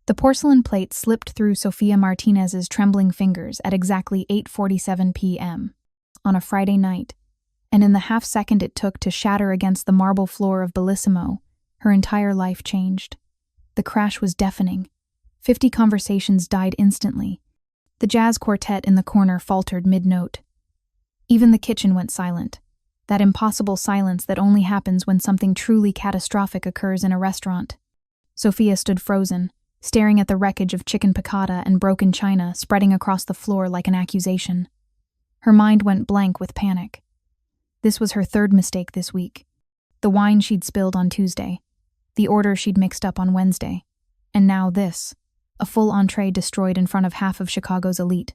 The porcelain plate slipped through Sofia Martinez's trembling fingers at exactly 8:47 p.m. on a Friday night, and in the half-second it took to shatter against the marble floor of Bellissimo, her entire life changed. The crash was deafening. 50 conversations died instantly. The jazz quartet in the corner faltered mid-note. Even the kitchen went silent, that impossible silence that only happens when something truly catastrophic occurs in a restaurant. Sofia stood frozen, staring at the wreckage of chicken piccata and broken china spreading across the floor like an accusation. Her mind went blank with panic. This was her third mistake this week. The wine she'd spilled on Tuesday, the order she'd mixed up on Wednesday, and now this, a full entree destroyed in front of half of Chicago's elite.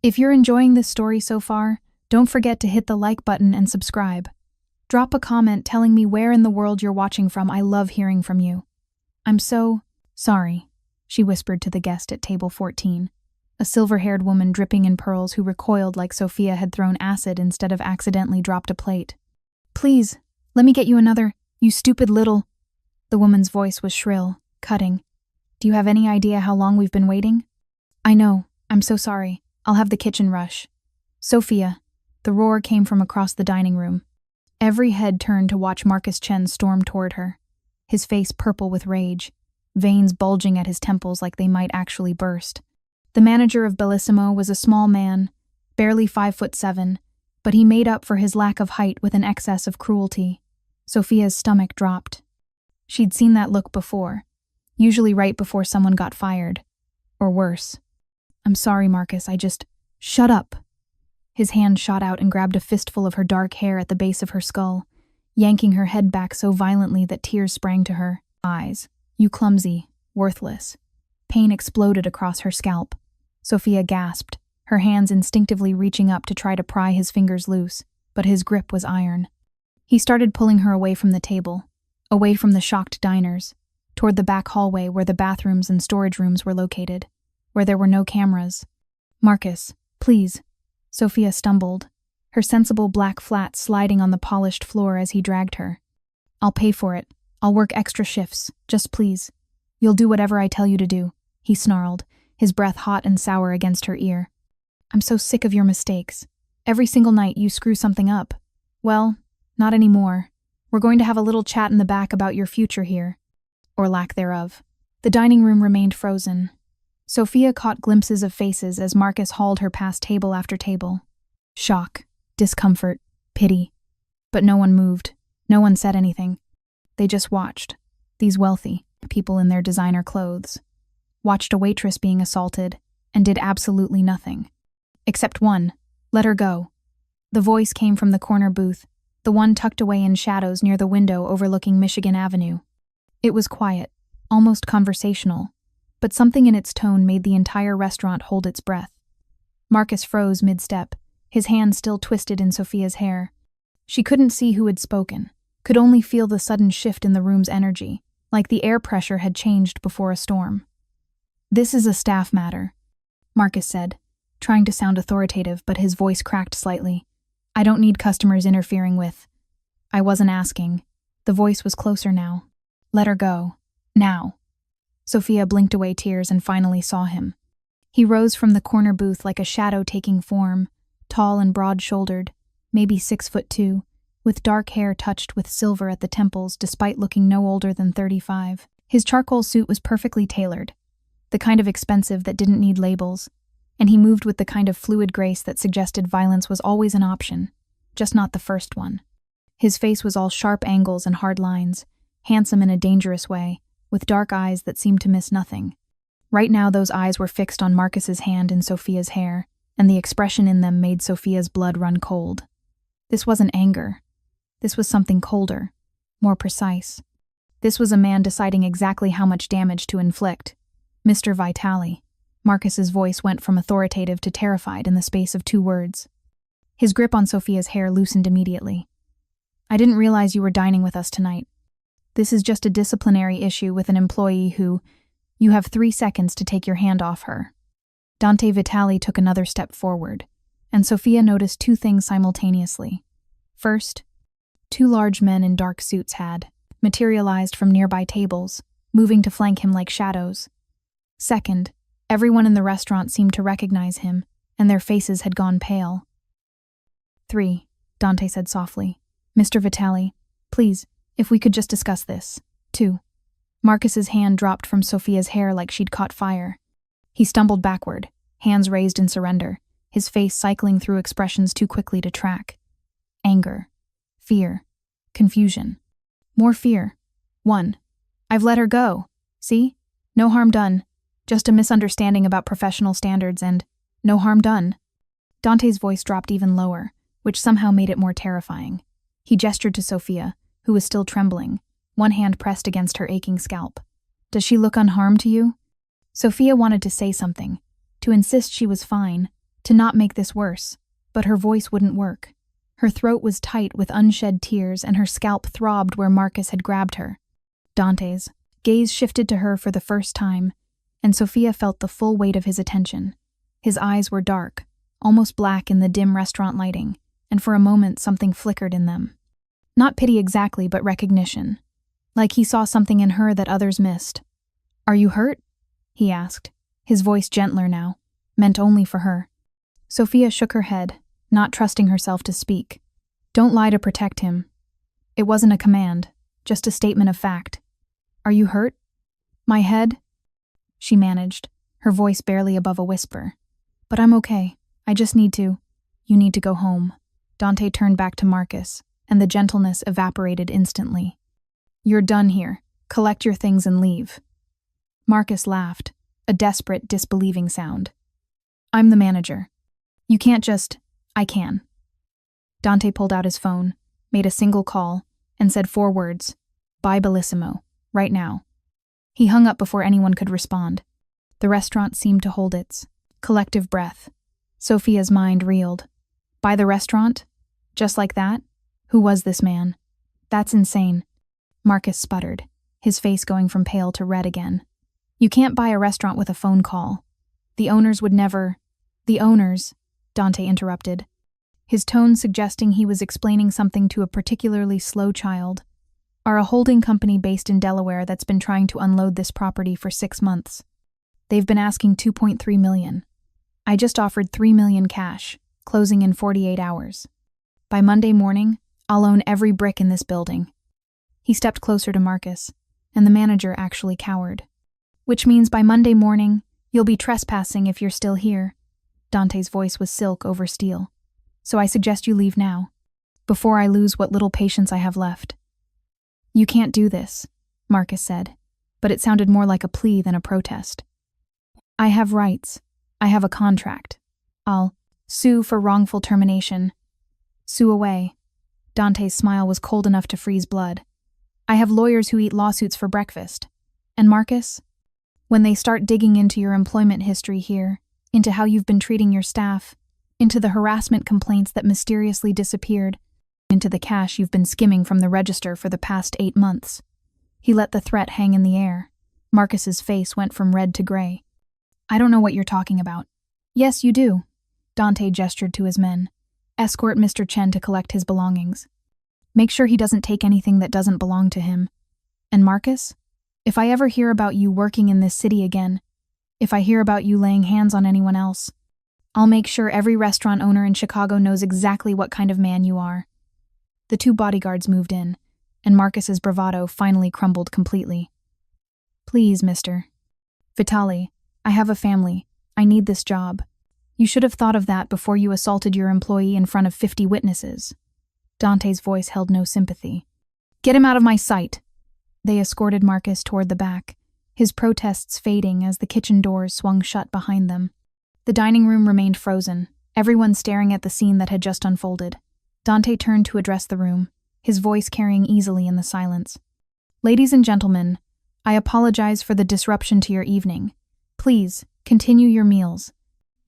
If you're enjoying this story so far, don't forget to hit the like button and subscribe. Drop a comment telling me where in the world you're watching from. I love hearing from you. I'm so sorry, she whispered to the guest at table 14, a silver-haired woman dripping in pearls who recoiled like Sofia had thrown acid instead of accidentally dropped a plate. Please, let me get you another, you stupid little... The woman's voice was shrill, cutting. Do you have any idea how long we've been waiting? I know, I'm so sorry. I'll have the kitchen rush. Sofia, the roar came from across the dining room. Every head turned to watch Marcus Chen storm toward her, his face purple with rage, veins bulging at his temples like they might actually burst. The manager of Bellissimo was a small man, barely 5'7", but he made up for his lack of height with an excess of cruelty. Sofia's stomach dropped. She'd seen that look before, usually right before someone got fired. Or worse. I'm sorry, Marcus, Shut up. His hand shot out and grabbed a fistful of her dark hair at the base of her skull, yanking her head back so violently that tears sprang to her eyes. You clumsy, worthless. Pain exploded across her scalp. Sofia gasped, her hands instinctively reaching up to try to pry his fingers loose, but his grip was iron. He started pulling her away from the table, away from the shocked diners, toward the back hallway where the bathrooms and storage rooms were located, where there were no cameras. Marcus, please. Sofia stumbled, her sensible black flat sliding on the polished floor as he dragged her. I'll pay for it. I'll work extra shifts, just please. You'll do whatever I tell you to do, he snarled, his breath hot and sour against her ear. I'm so sick of your mistakes. Every single night you screw something up. Well, not anymore. We're going to have a little chat in the back about your future here. Or lack thereof. The dining room remained frozen. Sofia caught glimpses of faces as Marcus hauled her past table after table. Shock, discomfort, pity. But no one moved. No one said anything. They just watched. These wealthy people in their designer clothes. Watched a waitress being assaulted and did absolutely nothing. Except one. Let her go. The voice came from the corner booth, the one tucked away in shadows near the window overlooking Michigan Avenue. It was quiet, almost conversational, but something in its tone made the entire restaurant hold its breath. Marcus froze mid-step, his hand still twisted in Sofia's hair. She couldn't see who had spoken, could only feel the sudden shift in the room's energy, like the air pressure had changed before a storm. This is a staff matter, Marcus said, trying to sound authoritative, but his voice cracked slightly. I don't need customers interfering with... I wasn't asking. The voice was closer now. Let her go. Now. Sofia blinked away tears and finally saw him. He rose from the corner booth like a shadow taking form, tall and broad-shouldered, maybe 6'2", with dark hair touched with silver at the temples despite looking no older than 35. His charcoal suit was perfectly tailored, the kind of expensive that didn't need labels, and he moved with the kind of fluid grace that suggested violence was always an option, just not the first one. His face was all sharp angles and hard lines, handsome in a dangerous way, with dark eyes that seemed to miss nothing. Right now those eyes were fixed on Marcus's hand in Sofia's hair, and the expression in them made Sofia's blood run cold. This wasn't anger. This was something colder, more precise. This was a man deciding exactly how much damage to inflict. Mr. Vitale. Marcus's voice went from authoritative to terrified in the space of 2 words. His grip on Sofia's hair loosened immediately. I didn't realize you were dining with us tonight. This is just a disciplinary issue with an employee who... You have 3 seconds to take your hand off her. Dante Vitale took another step forward, and Sofia noticed 2 things simultaneously. First, 2 large men in dark suits had materialized from nearby tables, moving to flank him like shadows. Second, everyone in the restaurant seemed to recognize him, and their faces had gone pale. 3. Dante said softly. Mr. Vitale, please, if we could just discuss this. 2. Marcus's hand dropped from Sofia's hair like she'd caught fire. He stumbled backward, hands raised in surrender, his face cycling through expressions too quickly to track. Anger. Fear. Confusion. More fear. 1. I've let her go. See? No harm done. Just a misunderstanding about professional standards and no harm done. Dante's voice dropped even lower, which somehow made it more terrifying. He gestured to Sofia, who was still trembling, one hand pressed against her aching scalp. Does she look unharmed to you? Sofia wanted to say something, to insist she was fine, to not make this worse, but her voice wouldn't work. Her throat was tight with unshed tears and her scalp throbbed where Marcus had grabbed her. Dante's gaze shifted to her for the first time, and Sofia felt the full weight of his attention. His eyes were dark, almost black in the dim restaurant lighting, and for a moment something flickered in them. Not pity exactly, but recognition. Like he saw something in her that others missed. Are you hurt? He asked, his voice gentler now, meant only for her. Sofia shook her head, not trusting herself to speak. Don't lie to protect him. It wasn't a command, just a statement of fact. Are you hurt? My head? She managed, her voice barely above a whisper. But I'm okay. I just need to. You need to go home. Dante turned back to Marcus, and the gentleness evaporated instantly. You're done here. Collect your things and leave. Marcus laughed, a desperate, disbelieving sound. I'm the manager. You can't just... I can. Dante pulled out his phone, made a single call, and said 4 words. Bye Bellissimo, right now. He hung up before anyone could respond. The restaurant seemed to hold its collective breath. Sofia's mind reeled. By the restaurant? Just like that? Who was this man? That's insane. Marcus sputtered, his face going from pale to red again. You can't buy a restaurant with a phone call. The owners would never... The owners, Dante interrupted, his tone suggesting he was explaining something to a particularly slow child, are a holding company based in Delaware that's been trying to unload this property for 6 months. They've been asking $2.3 million. I just offered $3 million cash, closing in 48 hours. By Monday morning, I'll own every brick in this building. He stepped closer to Marcus, and the manager actually cowered. Which means by Monday morning, you'll be trespassing if you're still here. Dante's voice was silk over steel. So I suggest you leave now, before I lose what little patience I have left. You can't do this, Marcus said, but it sounded more like a plea than a protest. I have rights. I have a contract. I'll sue for wrongful termination. Sue away. Dante's smile was cold enough to freeze blood. I have lawyers who eat lawsuits for breakfast. And Marcus? When they start digging into your employment history here, into how you've been treating your staff, into the harassment complaints that mysteriously disappeared, into the cash you've been skimming from the register for the past 8 months. He let the threat hang in the air. Marcus's face went from red to gray. I don't know what you're talking about. Yes, you do. Dante gestured to his men. Escort Mr. Chen to collect his belongings. Make sure he doesn't take anything that doesn't belong to him. And Marcus? If I ever hear about you working in this city again, if I hear about you laying hands on anyone else, I'll make sure every restaurant owner in Chicago knows exactly what kind of man you are. The 2 bodyguards moved in, and Marcus's bravado finally crumbled completely. Please, Mr. Vitale, I have a family. I need this job. You should have thought of that before you assaulted your employee in front of 50 witnesses. Dante's voice held no sympathy. Get him out of my sight. They escorted Marcus toward the back, his protests fading as the kitchen doors swung shut behind them. The dining room remained frozen, everyone staring at the scene that had just unfolded. Dante turned to address the room, his voice carrying easily in the silence. Ladies and gentlemen, I apologize for the disruption to your evening. Please, continue your meals.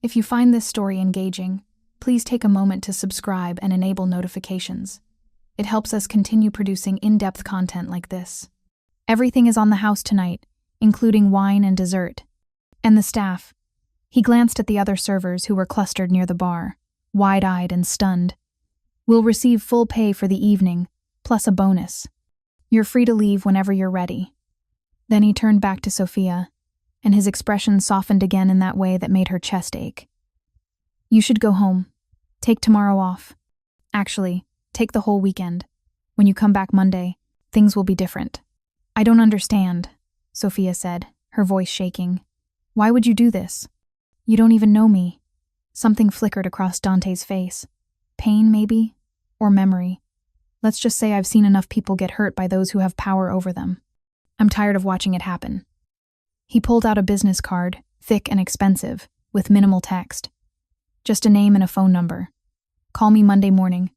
If you find this story engaging, please take a moment to subscribe and enable notifications. It helps us continue producing in-depth content like this. Everything is on the house tonight, including wine and dessert. And the staff. He glanced at the other servers who were clustered near the bar, wide-eyed and stunned. Will receive full pay for the evening, plus a bonus. You're free to leave whenever you're ready. Then he turned back to Sofia. and his expression softened again in that way that made her chest ache. "You should go home. Take tomorrow off. Actually, take the whole weekend. When you come back Monday, things will be different." "I don't understand," Sofia said, her voice shaking. "Why would you do this? You don't even know me." Something flickered across Dante's face. Pain, maybe? Or memory. "Let's just say I've seen enough people get hurt by those who have power over them. I'm tired of watching it happen." He pulled out a business card, thick and expensive, with minimal text. Just a name and a phone number. "Call me Monday morning.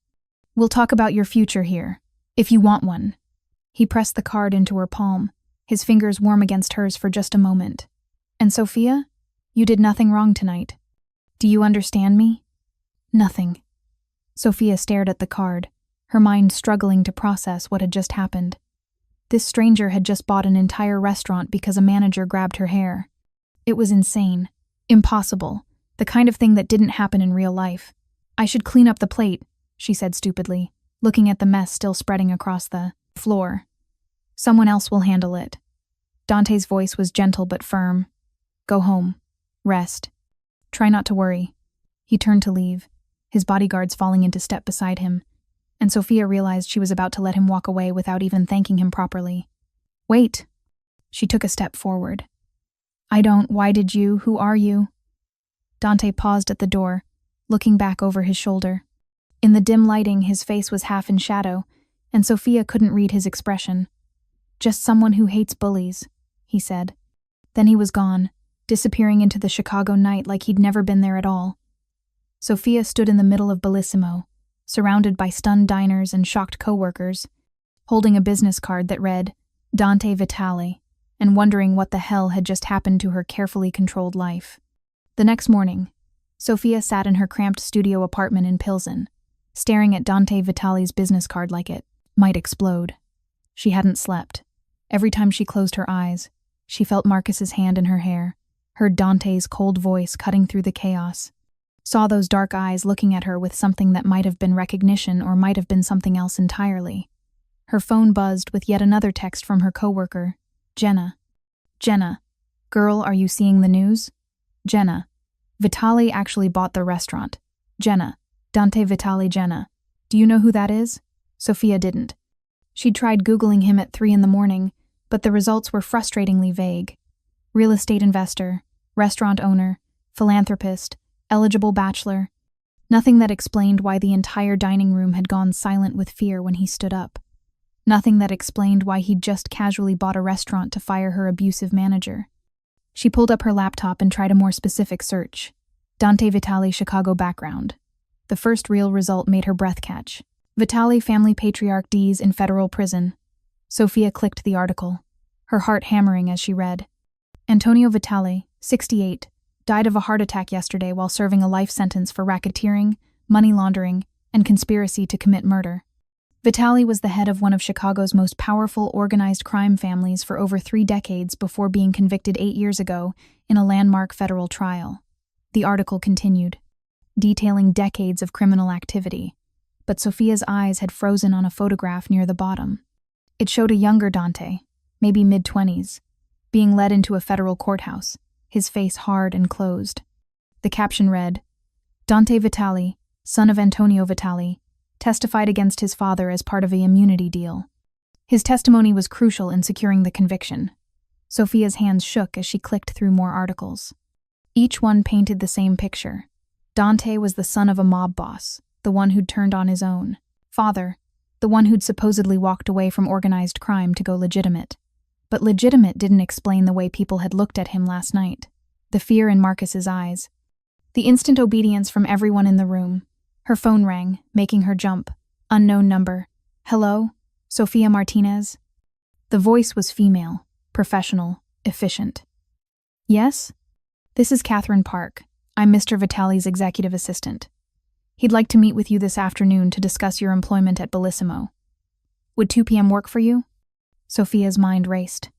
We'll talk about your future here, if you want one." He pressed the card into her palm, his fingers warm against hers for just a moment. "And Sofia, you did nothing wrong tonight. Do you understand me?" "Nothing." Sofia stared at the card, her mind struggling to process what had just happened. This stranger had just bought an entire restaurant because a manager grabbed her hair. It was insane. Impossible. The kind of thing that didn't happen in real life. "I should clean up the plate," she said stupidly, looking at the mess still spreading across the floor. "Someone else will handle it." Dante's voice was gentle but firm. "Go home. Rest. Try not to worry." He turned to leave, his bodyguards falling into step beside him, and Sofia realized she was about to let him walk away without even thanking him properly. "Wait." She took a step forward. Why did you? Who are you?" Dante paused at the door, looking back over his shoulder. In the dim lighting, his face was half in shadow, and Sofia couldn't read his expression. "Just someone who hates bullies," he said. Then he was gone, disappearing into the Chicago night like he'd never been there at all. Sofia stood in the middle of Bellissimo, surrounded by stunned diners and shocked coworkers, holding a business card that read, "Dante Vitale," and wondering what the hell had just happened to her carefully controlled life. The next morning, Sofia sat in her cramped studio apartment in Pilsen, staring at Dante Vitale's business card like it might explode. She hadn't slept. Every time she closed her eyes, she felt Marcus's hand in her hair, heard Dante's cold voice cutting through the chaos, saw those dark eyes looking at her with something that might have been recognition or might have been something else entirely. Her phone buzzed with yet another text from her coworker, Jenna. "Jenna, girl, are you seeing the news? Jenna, Vitale actually bought the restaurant. Jenna, Dante Vitale Jenna. Do you know who that is?" Sofia didn't. She'd tried Googling him at 3 a.m, but the results were frustratingly vague. Real estate investor, restaurant owner, philanthropist, eligible bachelor. Nothing that explained why the entire dining room had gone silent with fear when he stood up. Nothing that explained why he'd just casually bought a restaurant to fire her abusive manager. She pulled up her laptop and tried a more specific search. Dante Vitale Chicago background. The first real result made her breath catch. Vitale family patriarch D's in federal prison. Sofia clicked the article, her heart hammering as she read. Antonio Vitale, 68, died of a heart attack yesterday while serving a life sentence for racketeering, money laundering, and conspiracy to commit murder. Vitale was the head of one of Chicago's most powerful organized crime families for over 3 decades before being convicted 8 years ago in a landmark federal trial. The article continued, detailing decades of criminal activity, but Sofia's eyes had frozen on a photograph near the bottom. It showed a younger Dante, maybe mid-20s, being led into a federal courthouse, his face hard and closed. The caption read, "Dante Vitale, son of Antonio Vitale, testified against his father as part of a immunity deal." His testimony was crucial in securing the conviction. Sofia's hands shook as she clicked through more articles. Each one painted the same picture. Dante was the son of a mob boss, the one who'd turned on his own father, the one who'd supposedly walked away from organized crime to go legitimate. But legitimate didn't explain the way people had looked at him last night. The fear in Marcus's eyes. The instant obedience from everyone in the room. Her phone rang, making her jump. Unknown number. "Hello? Sofia Martinez?" The voice was female, professional, efficient. "Yes? This is Catherine Park. I'm Mr. Vitale's executive assistant. He'd like to meet with you this afternoon to discuss your employment at Bellissimo. Would 2 p.m. work for you?" Sofia's mind raced.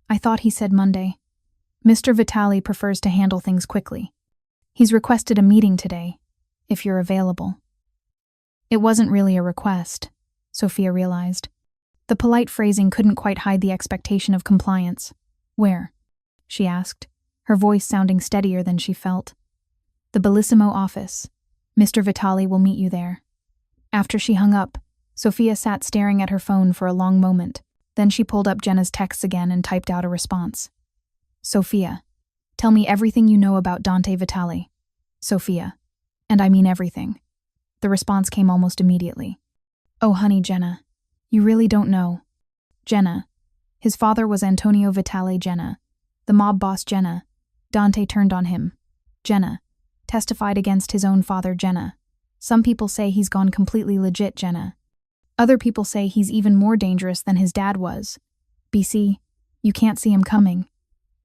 "I thought he said Monday." "Mr. Vitale prefers to handle things quickly. He's requested a meeting today, if you're available." It wasn't really a request, Sofia realized. The polite phrasing couldn't quite hide the expectation of compliance. "Where?" she asked, her voice sounding steadier than she felt. The Bellissimo office. Mr. Vitale will meet you there. After she hung up, Sofia sat staring at her phone for a long moment. Then she pulled up Jenna's texts again and typed out a response. Sofia, tell me everything you know about Dante Vitale. Sofia. And I mean everything. The response came almost immediately. Oh, honey, Jenna. You really don't know. Jenna. His father was Antonio Vitale Jenna. The mob boss Jenna. Dante turned on him. Jenna. Testified against his own father Jenna. Some people say he's gone completely legit Jenna. Other people say he's even more dangerous than his dad was. BC, you can't see him coming.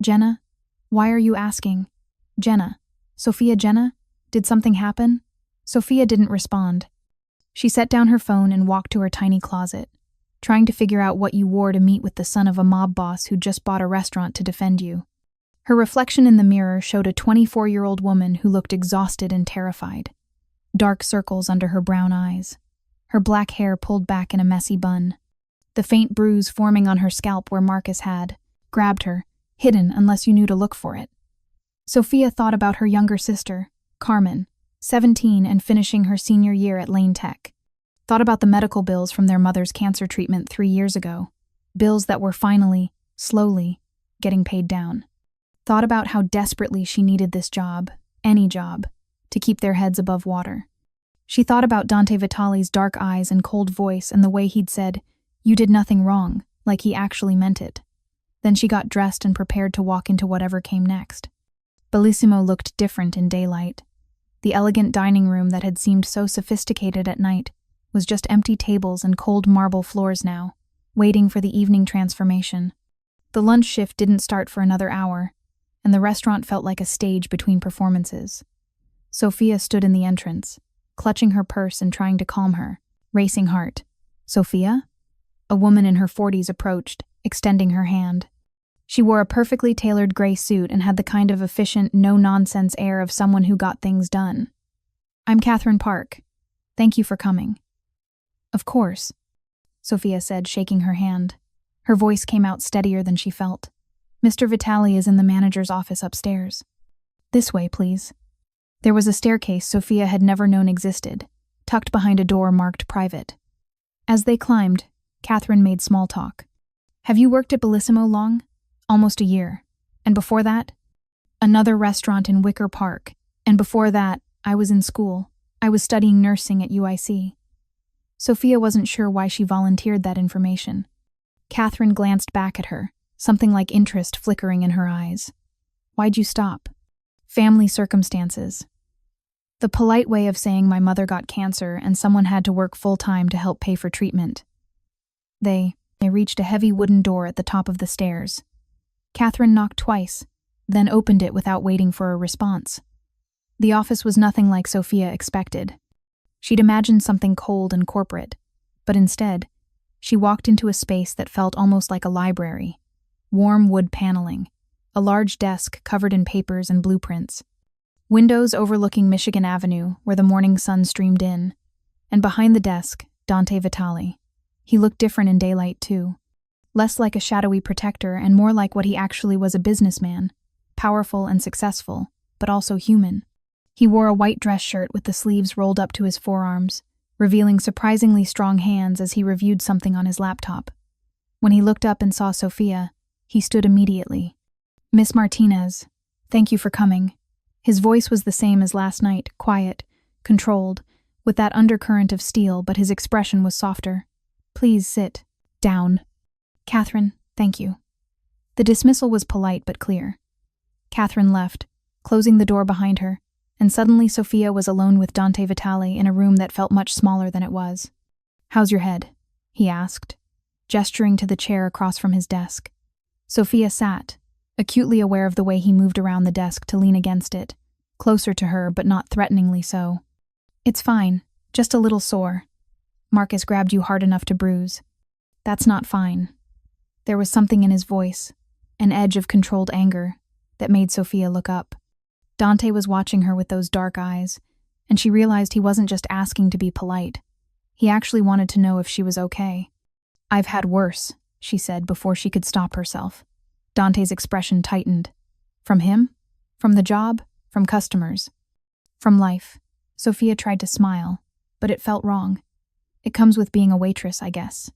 Jenna, why are you asking? Jenna. Sofia Jenna? Did something happen? Sofia didn't respond. She set down her phone and walked to her tiny closet, trying to figure out what you wore to meet with the son of a mob boss who just bought a restaurant to defend you. Her reflection in the mirror showed a 24-year-old woman who looked exhausted and terrified. Dark circles under her brown eyes. Her black hair pulled back in a messy bun. The faint bruise forming on her scalp where Marcus had grabbed her, hidden unless you knew to look for it. Sofia thought about her younger sister, Carmen, 17 and finishing her senior year at Lane Tech. Thought about the medical bills from their mother's cancer treatment 3 years ago. Bills that were finally, slowly, getting paid down. Thought about how desperately she needed this job, any job, to keep their heads above water. She thought about Dante Vitale's dark eyes and cold voice and the way he'd said, "You did nothing wrong," like he actually meant it. Then she got dressed and prepared to walk into whatever came next. Bellissimo looked different in daylight. The elegant dining room that had seemed so sophisticated at night was just empty tables and cold marble floors now, waiting for the evening transformation. The lunch shift didn't start for another hour, and the restaurant felt like a stage between performances. Sofia stood in the entrance, clutching her purse and trying to calm her racing heart. Sofia? A woman in her 40s approached, extending her hand. She wore a perfectly tailored gray suit and had the kind of efficient, no-nonsense air of someone who got things done. I'm Catherine Park. Thank you for coming. Of course, Sofia said, shaking her hand. Her voice came out steadier than she felt. Mr. Vitale is in the manager's office upstairs. This way, please. There was a staircase Sofia had never known existed, tucked behind a door marked private. As they climbed, Catherine made small talk. Have you worked at Bellissimo long? Almost a year. And before that? Another restaurant in Wicker Park. And before that, I was in school. I was studying nursing at UIC. Sofia wasn't sure why she volunteered that information. Catherine glanced back at her, something like interest flickering in her eyes. Why'd you stop? Family circumstances. The polite way of saying my mother got cancer and someone had to work full-time to help pay for treatment. They reached a heavy wooden door at the top of the stairs. Catherine knocked twice, then opened it without waiting for a response. The office was nothing like Sofia expected. She'd imagined something cold and corporate, but instead, she walked into a space that felt almost like a library. Warm wood paneling, a large desk covered in papers and blueprints, windows overlooking Michigan Avenue where the morning sun streamed in, and behind the desk, Dante Vitale. He looked different in daylight, too. Less like a shadowy protector and more like what he actually was, a businessman, powerful and successful, but also human. He wore a white dress shirt with the sleeves rolled up to his forearms, revealing surprisingly strong hands as he reviewed something on his laptop. When he looked up and saw Sofia, he stood immediately. Miss Martinez, thank you for coming. His voice was the same as last night, quiet, controlled, with that undercurrent of steel, but his expression was softer. Please sit down. Catherine, thank you. The dismissal was polite but clear. Catherine left, closing the door behind her, and suddenly Sofia was alone with Dante Vitale in a room that felt much smaller than it was. How's your head? He asked, gesturing to the chair across from his desk. Sofia sat, acutely aware of the way he moved around the desk to lean against it, closer to her but not threateningly so. It's fine, just a little sore. Marcus grabbed you hard enough to bruise. That's not fine. There was something in his voice, an edge of controlled anger, that made Sofia look up. Dante was watching her with those dark eyes, and she realized he wasn't just asking to be polite. He actually wanted to know if she was okay. I've had worse, she said before she could stop herself. Dante's expression tightened. From him? From the job? From customers? From life. Sofia tried to smile, but it felt wrong. It comes with being a waitress, I guess.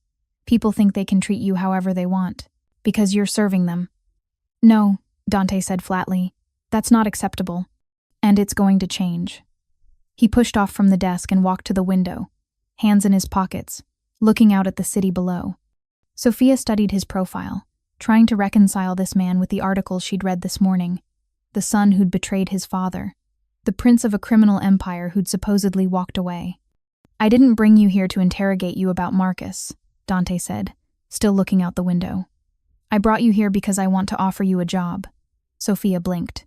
People think they can treat you however they want, because you're serving them. No, Dante said flatly. That's not acceptable. And it's going to change. He pushed off from the desk and walked to the window, hands in his pockets, looking out at the city below. Sofia studied his profile, trying to reconcile this man with the articles she'd read this morning. The son who'd betrayed his father. The prince of a criminal empire who'd supposedly walked away. I didn't bring you here to interrogate you about Marcus, Dante said, still looking out the window. I brought you here because I want to offer you a job. Sofia blinked.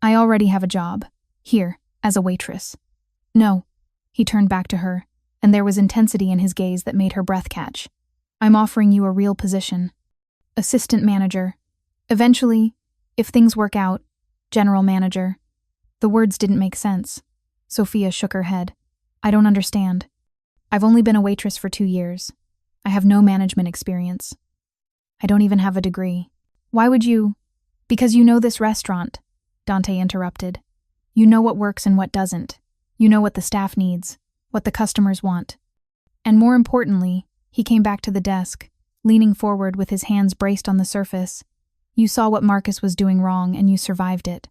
I already have a job. Here, as a waitress. No. He turned back to her, and there was intensity in his gaze that made her breath catch. I'm offering you a real position. Assistant manager. Eventually, if things work out, general manager. The words didn't make sense. Sofia shook her head. I don't understand. I've only been a waitress for 2 years. I have no management experience. I don't even have a degree. Why would you? Because you know this restaurant, Dante interrupted. You know what works and what doesn't. You know what the staff needs, what the customers want. And more importantly, he came back to the desk, leaning forward with his hands braced on the surface. You saw what Marcus was doing wrong and you survived it.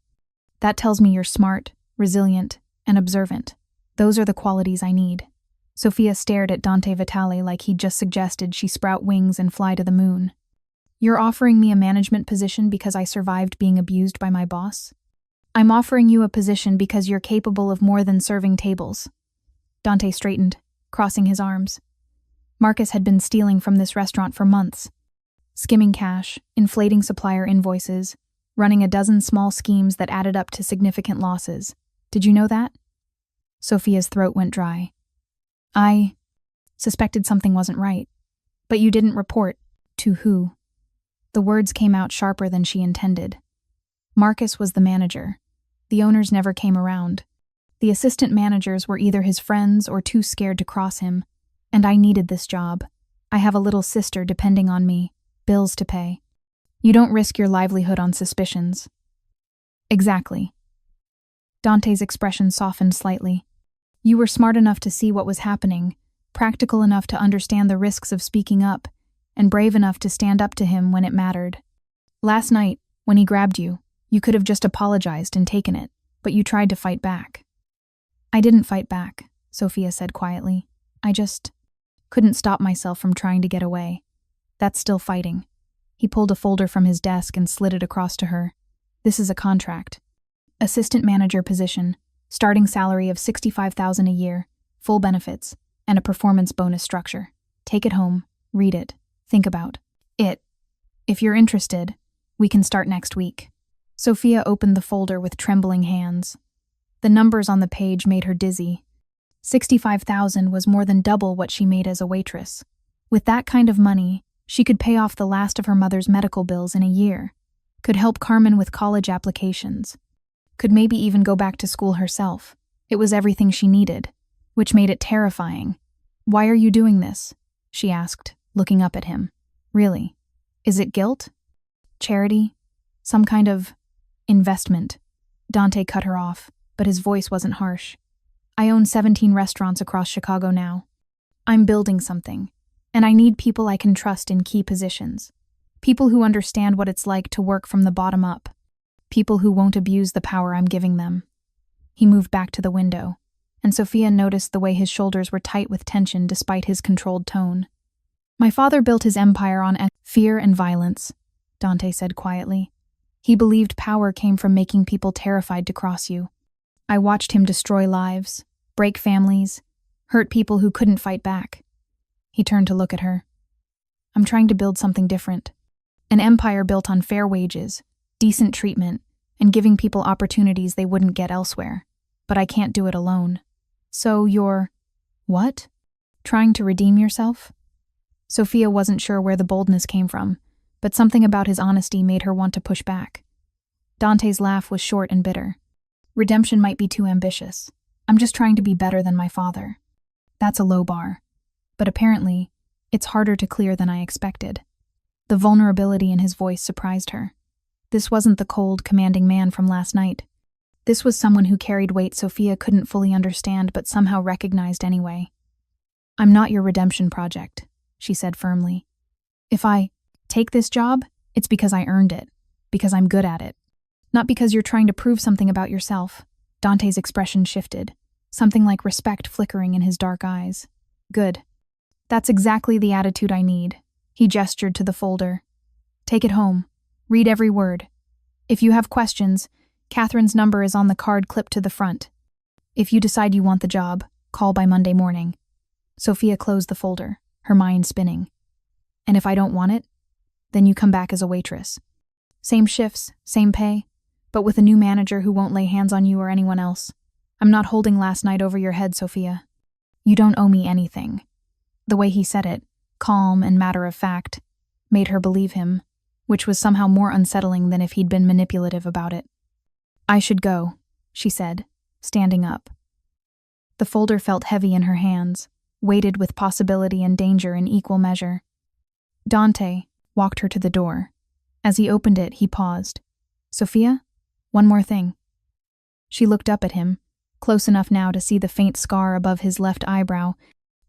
That tells me you're smart, resilient, and observant. Those are the qualities I need. Sofia stared at Dante Vitale like he'd just suggested she sprout wings and fly to the moon. You're offering me a management position because I survived being abused by my boss? I'm offering you a position because you're capable of more than serving tables. Dante straightened, crossing his arms. Marcus had been stealing from this restaurant for months. Skimming cash, inflating supplier invoices, running a dozen small schemes that added up to significant losses. Did you know that? Sofia's throat went dry. I suspected something wasn't right. But you didn't report. To who? The words came out sharper than she intended. Marcus was the manager. The owners never came around. The assistant managers were either his friends or too scared to cross him. And I needed this job. I have a little sister depending on me, bills to pay. You don't risk your livelihood on suspicions. Exactly. Dante's expression softened slightly. You were smart enough to see what was happening, practical enough to understand the risks of speaking up, and brave enough to stand up to him when it mattered. Last night, when he grabbed you, you could have just apologized and taken it, but you tried to fight back. I didn't fight back, Sofia said quietly. I just couldn't stop myself from trying to get away. That's still fighting. He pulled a folder from his desk and slid it across to her. This is a contract. Assistant manager position, starting salary of $65,000 a year, full benefits, and a performance bonus structure. Take it home, read it, think about it. If you're interested, we can start next week. Sofia opened the folder with trembling hands. The numbers on the page made her dizzy. $65,000 was more than double what she made as a waitress. With that kind of money, she could pay off the last of her mother's medical bills in a year, could help Carmen with college applications, could maybe even go back to school herself. It was everything she needed, which made it terrifying. Why are you doing this? She asked, looking up at him. Really? Is it guilt? Charity? Some kind of investment? Dante cut her off, but his voice wasn't harsh. I own 17 restaurants across Chicago now. I'm building something, and I need people I can trust in key positions. People who understand what it's like to work from the bottom up. People who won't abuse the power I'm giving them. He moved back to the window, and Sofia noticed the way his shoulders were tight with tension despite his controlled tone. My father built his empire on fear and violence, Dante said quietly. He believed power came from making people terrified to cross you. I watched him destroy lives, break families, hurt people who couldn't fight back. He turned to look at her. I'm trying to build something different. An empire built on fair wages, decent treatment, and giving people opportunities they wouldn't get elsewhere. But I can't do it alone. So you're… what? Trying to redeem yourself? Sofia wasn't sure where the boldness came from, but something about his honesty made her want to push back. Dante's laugh was short and bitter. Redemption might be too ambitious. I'm just trying to be better than my father. That's a low bar. But apparently, it's harder to clear than I expected. The vulnerability in his voice surprised her. This wasn't the cold, commanding man from last night. This was someone who carried weight Sofia couldn't fully understand but somehow recognized anyway. "I'm not your redemption project," she said firmly. "If I take this job, it's because I earned it, because I'm good at it. Not because you're trying to prove something about yourself." Dante's expression shifted, something like respect flickering in his dark eyes. "Good. That's exactly the attitude I need." He gestured to the folder. "Take it home. Read every word. If you have questions, Catherine's number is on the card clipped to the front. If you decide you want the job, call by Monday morning." Sofia closed the folder, her mind spinning. "And if I don't want it, then you come back as a waitress. Same shifts, same pay, but with a new manager who won't lay hands on you or anyone else. I'm not holding last night over your head, Sofia. You don't owe me anything." The way he said it, calm and matter of fact, made her believe him, which was somehow more unsettling than if he'd been manipulative about it. "I should go," she said, standing up. The folder felt heavy in her hands, weighted with possibility and danger in equal measure. Dante walked her to the door. As he opened it, he paused. "Sofia, one more thing." She looked up at him, close enough now to see the faint scar above his left eyebrow,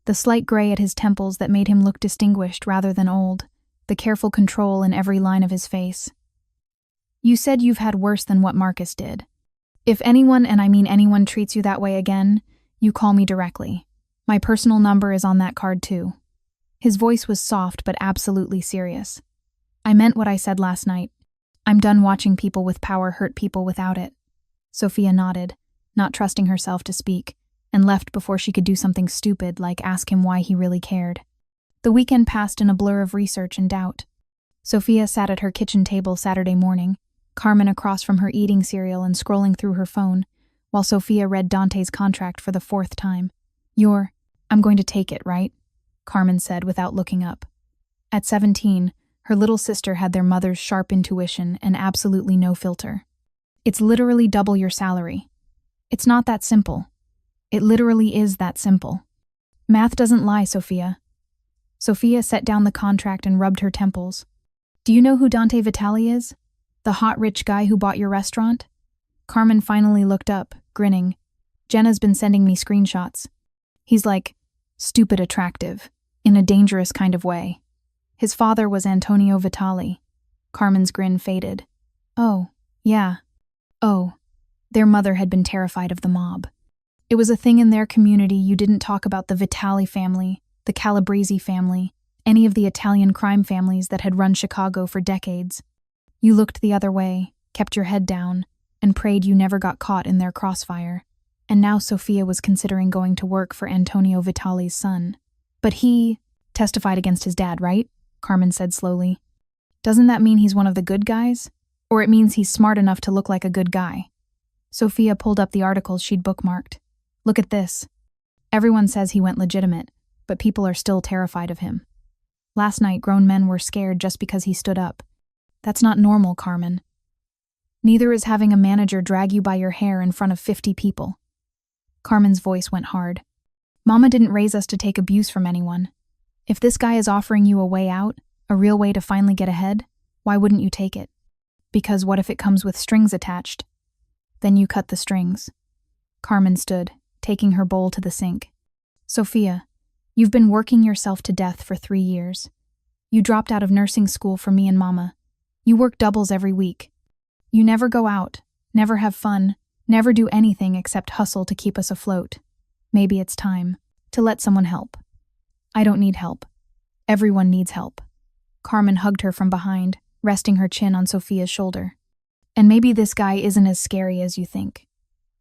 the slight gray at his temples that made him look distinguished rather than old, the careful control in every line of his face. "You said you've had worse than what Marcus did. If anyone, and I mean anyone, treats you that way again, you call me directly. My personal number is on that card too." His voice was soft but absolutely serious. "I meant what I said last night. I'm done watching people with power hurt people without it." Sofia nodded, not trusting herself to speak, and left before she could do something stupid like ask him why he really cared. The weekend passed in a blur of research and doubt. Sofia sat at her kitchen table Saturday morning, Carmen across from her eating cereal and scrolling through her phone, while Sofia read Dante's contract for the 4th time. I'm going to take it, right?" Carmen said without looking up. At 17, her little sister had their mother's sharp intuition and absolutely no filter. "It's literally double your salary." "It's not that simple." "It literally is that simple." "Math doesn't lie, Sofia." Sofia set down the contract and rubbed her temples. "Do you know who Dante Vitale is? The hot rich guy who bought your restaurant?" Carmen finally looked up, grinning. "Jenna's been sending me screenshots. He's like, stupid attractive, in a dangerous kind of way. His father was Antonio Vitale." Carmen's grin faded. "Oh, yeah. Oh." Their mother had been terrified of the mob. It was a thing in their community. You didn't talk about the Vitale family, the Calabrese family, any of the Italian crime families that had run Chicago for decades. You looked the other way, kept your head down, and prayed you never got caught in their crossfire. And now Sofia was considering going to work for Antonio Vitale's son. "But he testified against his dad, right?" Carmen said slowly. "Doesn't that mean he's one of the good guys? Or it means he's smart enough to look like a good guy?" Sofia pulled up the articles she'd bookmarked. "Look at this. Everyone says he went legitimate, but people are still terrified of him. Last night, grown men were scared just because he stood up. That's not normal, Carmen. Neither is having a manager drag you by your hair in front of 50 people." Carmen's voice went hard. "Mama didn't raise us to take abuse from anyone. If this guy is offering you a way out, a real way to finally get ahead, why wouldn't you take it? Because what if it comes with strings attached? Then you cut the strings." Carmen stood, taking her bowl to the sink. "Sofia, you've been working yourself to death for 3 years. You dropped out of nursing school for me and Mama. You work doubles every week. You never go out, never have fun, never do anything except hustle to keep us afloat. Maybe it's time to let someone help." "I don't need help. Everyone needs help." Carmen hugged her from behind, resting her chin on Sofia's shoulder. "And maybe this guy isn't as scary as you think.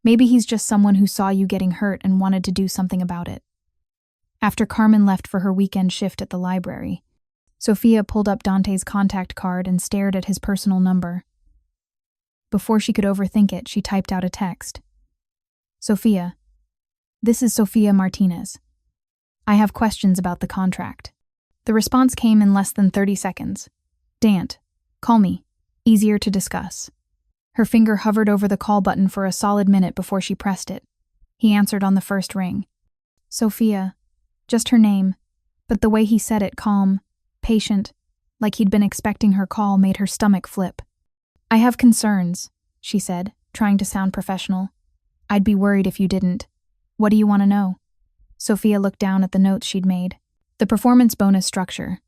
Maybe he's just someone who saw you getting hurt and wanted to do something about it." After Carmen left for her weekend shift at the library, Sofia pulled up Dante's contact card and stared at his personal number. Before she could overthink it, she typed out a text. "Sofia, this is Sofia Martinez. I have questions about the contract." The response came in less than 30 seconds. "Dant, call me. Easier to discuss." Her finger hovered over the call button for a solid minute before she pressed it. He answered on the first ring. "Sofia," just her name, but the way he said it, calm, patient, like he'd been expecting her call, made her stomach flip. I have concerns, she said, trying to sound professional. I'd be worried if you didn't. What do you want to know? Sofia looked down at the notes she'd made. The performance bonus structure.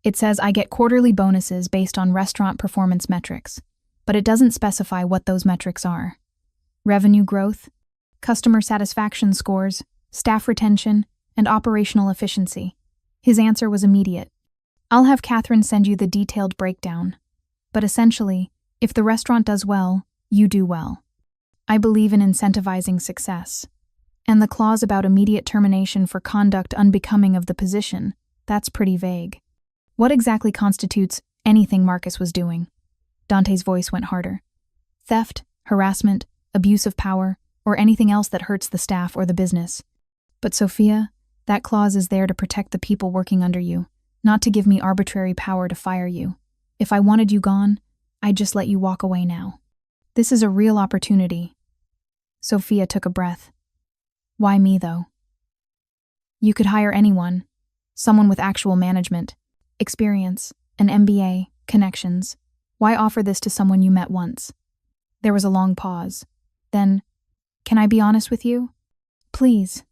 It says I get quarterly bonuses based on restaurant performance metrics, but it doesn't specify what those metrics are. Revenue growth, customer satisfaction scores, staff retention, and operational efficiency. His answer was immediate. I'll have Catherine send you the detailed breakdown. But essentially, if the restaurant does well, you do well. I believe in incentivizing success. And the clause about immediate termination for conduct unbecoming of the position, that's pretty vague. What exactly constitutes anything Marcus was doing? Dante's voice went harder. Theft, harassment, abuse of power, or anything else that hurts the staff or the business. But Sofia, that clause is there to protect the people working under you, not to give me arbitrary power to fire you. If I wanted you gone, I'd just let you walk away now. This is a real opportunity. Sofia took a breath. Why me, though? You could hire anyone, someone with actual management, experience, an MBA, connections. Why offer this to someone you met once? There was a long pause. Then, can I be honest with you? Please.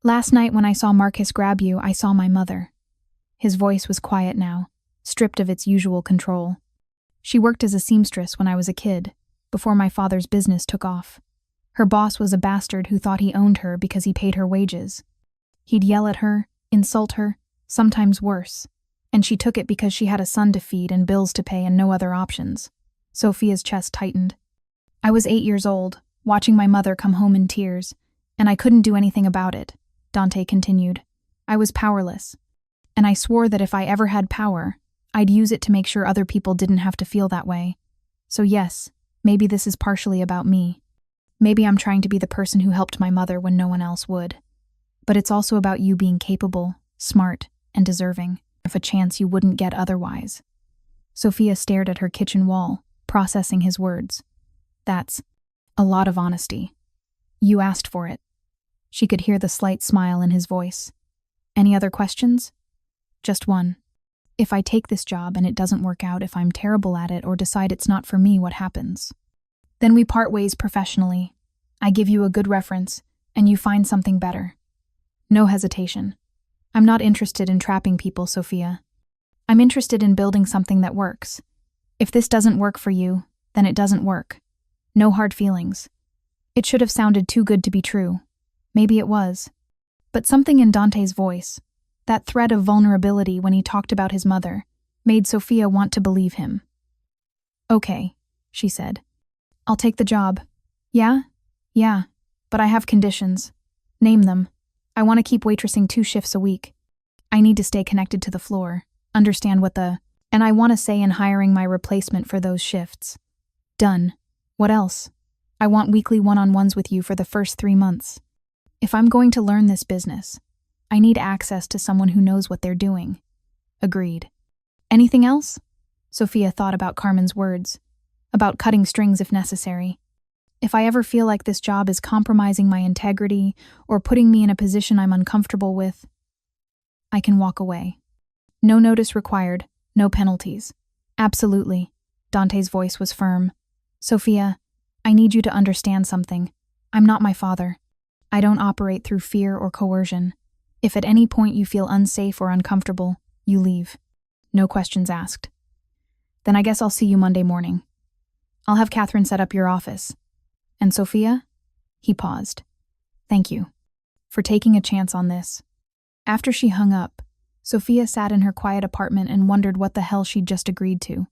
Last night when I saw Marcus grab you, I saw my mother. His voice was quiet now, stripped of its usual control. She worked as a seamstress when I was a kid, before my father's business took off. Her boss was a bastard who thought he owned her because he paid her wages. He'd yell at her, insult her, sometimes worse, and she took it because she had a son to feed and bills to pay and no other options. Sofia's chest tightened. I was 8 years old, watching my mother come home in tears, and I couldn't do anything about it, Dante continued. I was powerless, and I swore that if I ever had power, I'd use it to make sure other people didn't have to feel that way. So yes, maybe this is partially about me. Maybe I'm trying to be the person who helped my mother when no one else would. But it's also about you being capable, smart, and deserving of a chance you wouldn't get otherwise. Sofia stared at her kitchen wall, processing his words. That's a lot of honesty. You asked for it. She could hear the slight smile in his voice. Any other questions? Just one. If I take this job and it doesn't work out, if I'm terrible at it or decide it's not for me, what happens? Then we part ways professionally. I give you a good reference, and you find something better. No hesitation. I'm not interested in trapping people, Sofia. I'm interested in building something that works. If this doesn't work for you, then it doesn't work. No hard feelings. It should have sounded too good to be true. Maybe it was. But something in Dante's voice, that thread of vulnerability when he talked about his mother, made Sofia want to believe him. Okay, she said. I'll take the job. Yeah, but I have conditions. Name them. I want to keep waitressing 2 shifts a week. I need to stay connected to the floor, understand and I want to say in hiring my replacement for those shifts. Done. What else? I want weekly one-on-ones with you for the first 3 months. If I'm going to learn this business, I need access to someone who knows what they're doing. Agreed. Anything else? Sofia thought about Carmen's words. About cutting strings if necessary. If I ever feel like this job is compromising my integrity or putting me in a position I'm uncomfortable with, I can walk away. No notice required, no penalties. Absolutely. Dante's voice was firm. Sofia, I need you to understand something. I'm not my father. I don't operate through fear or coercion. If at any point you feel unsafe or uncomfortable, you leave. No questions asked. Then I guess I'll see you Monday morning. I'll have Catherine set up your office. And Sofia? He paused. Thank you for taking a chance on this. After she hung up, Sofia sat in her quiet apartment and wondered what the hell she'd just agreed to.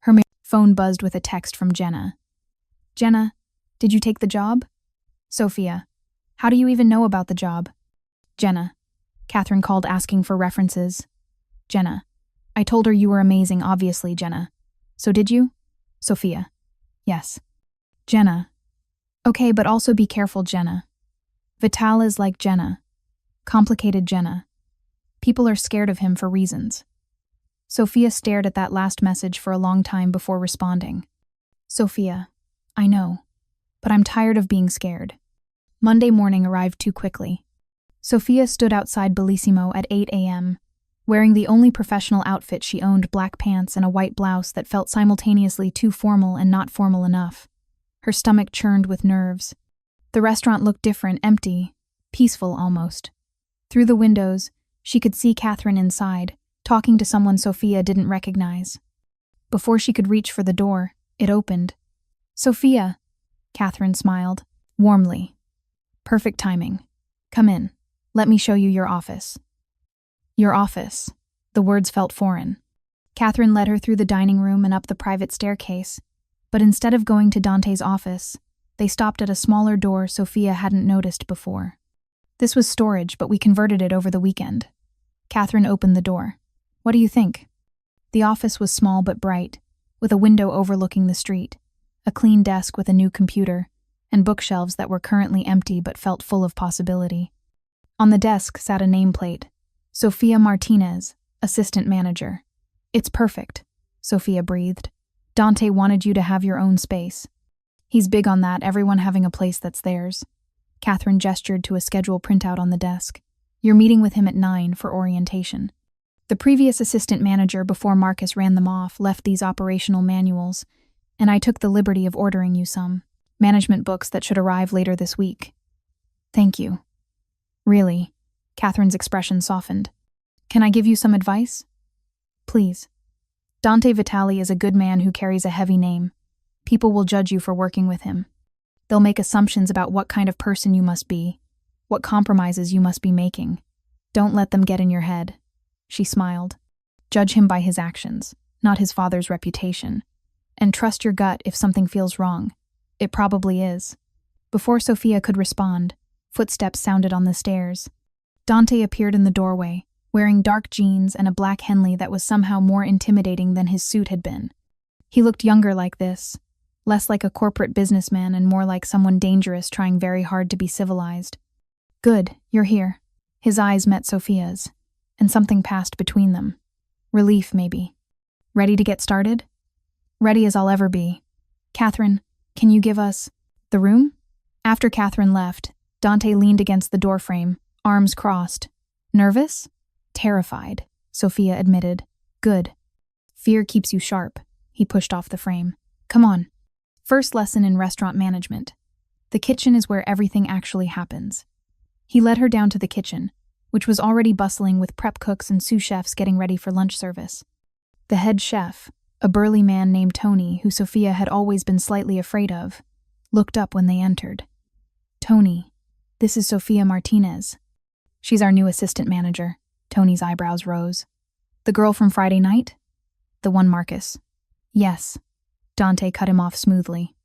Her phone buzzed with a text from Jenna. Jenna, did you take the job? Sofia, how do you even know about the job? Jenna, Catherine called asking for references. Jenna, I told her you were amazing, obviously, Jenna. So did you? Sofia, yes. Jenna, okay, but also be careful, Jenna. Vitale is like Jenna. Complicated Jenna. People are scared of him for reasons. Sofia stared at that last message for a long time before responding. Sofia, I know, but I'm tired of being scared. Monday morning arrived too quickly. Sofia stood outside Bellissimo at 8 a.m., wearing the only professional outfit she owned, black pants and a white blouse that felt simultaneously too formal and not formal enough. Her stomach churned with nerves. The restaurant looked different, empty, peaceful almost. Through the windows, she could see Catherine inside, talking to someone Sofia didn't recognize. Before she could reach for the door, it opened. "Sofia," Catherine smiled, warmly. "Perfect timing. Come in. Let me show you your office." "Your office." The words felt foreign. Catherine led her through the dining room and up the private staircase, but instead of going to Dante's office, they stopped at a smaller door Sofia hadn't noticed before. "This was storage, but we converted it over the weekend." Catherine opened the door. "What do you think?" The office was small but bright, with a window overlooking the street, a clean desk with a new computer, and bookshelves that were currently empty but felt full of possibility. On the desk sat a nameplate, Sofia Martinez, assistant manager. "It's perfect," Sofia breathed. "Dante wanted you to have your own space. He's big on that, everyone having a place that's theirs." Catherine gestured to a schedule printout on the desk. "You're meeting with him at 9 for orientation." The previous assistant manager, before Marcus ran them off, left these operational manuals, and I took the liberty of ordering you some management books that should arrive later this week. "Thank you." "Really?" Catherine's expression softened. "Can I give you some advice?" "Please." "Dante Vitale is a good man who carries a heavy name. People will judge you for working with him. They'll make assumptions about what kind of person you must be, what compromises you must be making. Don't let them get in your head." She smiled. "Judge him by his actions, not his father's reputation. And trust your gut if something feels wrong. It probably is." Before Sofia could respond, footsteps sounded on the stairs. Dante appeared in the doorway, wearing dark jeans and a black Henley that was somehow more intimidating than his suit had been. He looked younger like this, less like a corporate businessman and more like someone dangerous trying very hard to be civilized. "Good, you're here." His eyes met Sofia's, and something passed between them. Relief, maybe. "Ready to get started?" "Ready as I'll ever be." "Catherine, can you give us the room?" After Catherine left, Dante leaned against the doorframe, arms crossed. "Nervous?" "Terrified," Sofia admitted. "Good. Fear keeps you sharp." He pushed off the frame. "Come on." First lesson in restaurant management. The kitchen is where everything actually happens. He led her down to the kitchen, which was already bustling with prep cooks and sous chefs getting ready for lunch service. The head chef, a burly man named Tony, who Sofia had always been slightly afraid of, looked up when they entered. "Tony, this is Sofia Martinez." "She's our new assistant manager." Tony's eyebrows rose. "The girl from Friday night?" "The one Marcus." "Yes." Dante cut him off smoothly.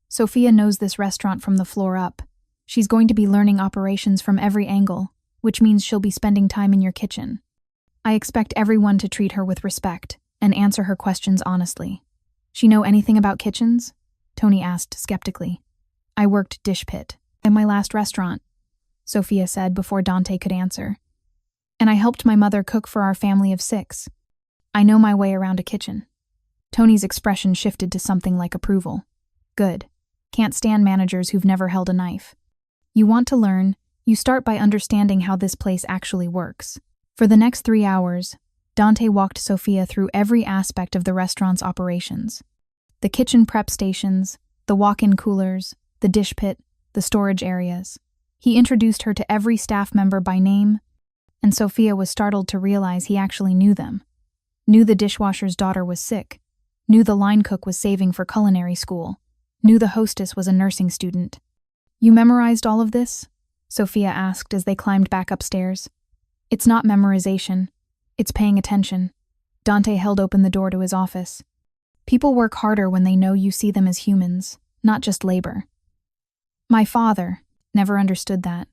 "Sofia knows this restaurant from the floor up. She's going to be learning operations from every angle, which means she'll be spending time in your kitchen. I expect everyone to treat her with respect and answer her questions honestly." "She know anything about kitchens?" Tony asked skeptically. "I worked dish pit in my last restaurant," Sofia said before Dante could answer. "And I helped my mother cook for our family of 6. I know my way around a kitchen." Tony's expression shifted to something like approval. "Good. Can't stand managers who've never held a knife. You want to learn, you start by understanding how this place actually works." For the next 3 hours, Dante walked Sofia through every aspect of the restaurant's operations. The kitchen prep stations, the walk-in coolers, the dish pit, the storage areas. He introduced her to every staff member by name, and Sofia was startled to realize he actually knew them. Knew the dishwasher's daughter was sick. Knew the line cook was saving for culinary school. Knew the hostess was a nursing student. "You memorized all of this?" Sofia asked as they climbed back upstairs. "It's not memorization. It's paying attention." Dante held open the door to his office. "People work harder when they know you see them as humans, not just labor." My father never understood that.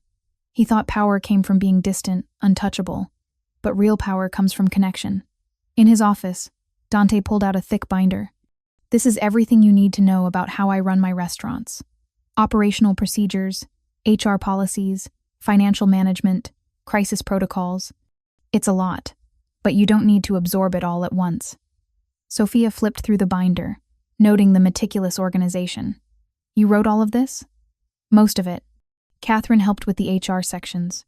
He thought power came from being distant, untouchable, but real power comes from connection. In his office, Dante pulled out a thick binder. "This is everything you need to know about how I run my restaurants. Operational procedures, HR policies, financial management, crisis protocols. It's a lot, but you don't need to absorb it all at once." Sofia flipped through the binder, noting the meticulous organization. "You wrote all of this?" "Most of it." Catherine helped with the HR sections.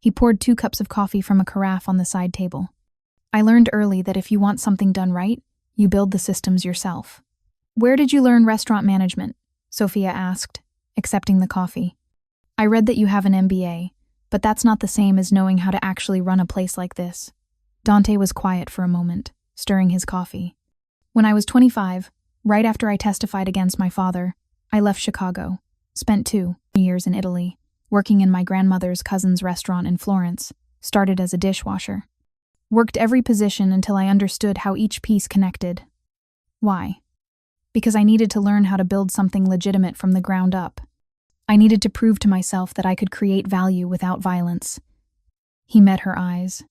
He poured 2 cups of coffee from a carafe on the side table. I learned early that if you want something done right, you build the systems yourself. Where did you learn restaurant management? Sofia asked, accepting the coffee. I read that you have an MBA, but that's not the same as knowing how to actually run a place like this. Dante was quiet for a moment, stirring his coffee. When I was 25, right after I testified against my father, I left Chicago, spent 2 years in Italy, working in my grandmother's cousin's restaurant in Florence, started as a dishwasher. Worked every position until I understood how each piece connected. Why? Because I needed to learn how to build something legitimate from the ground up. I needed to prove to myself that I could create value without violence. He met her eyes.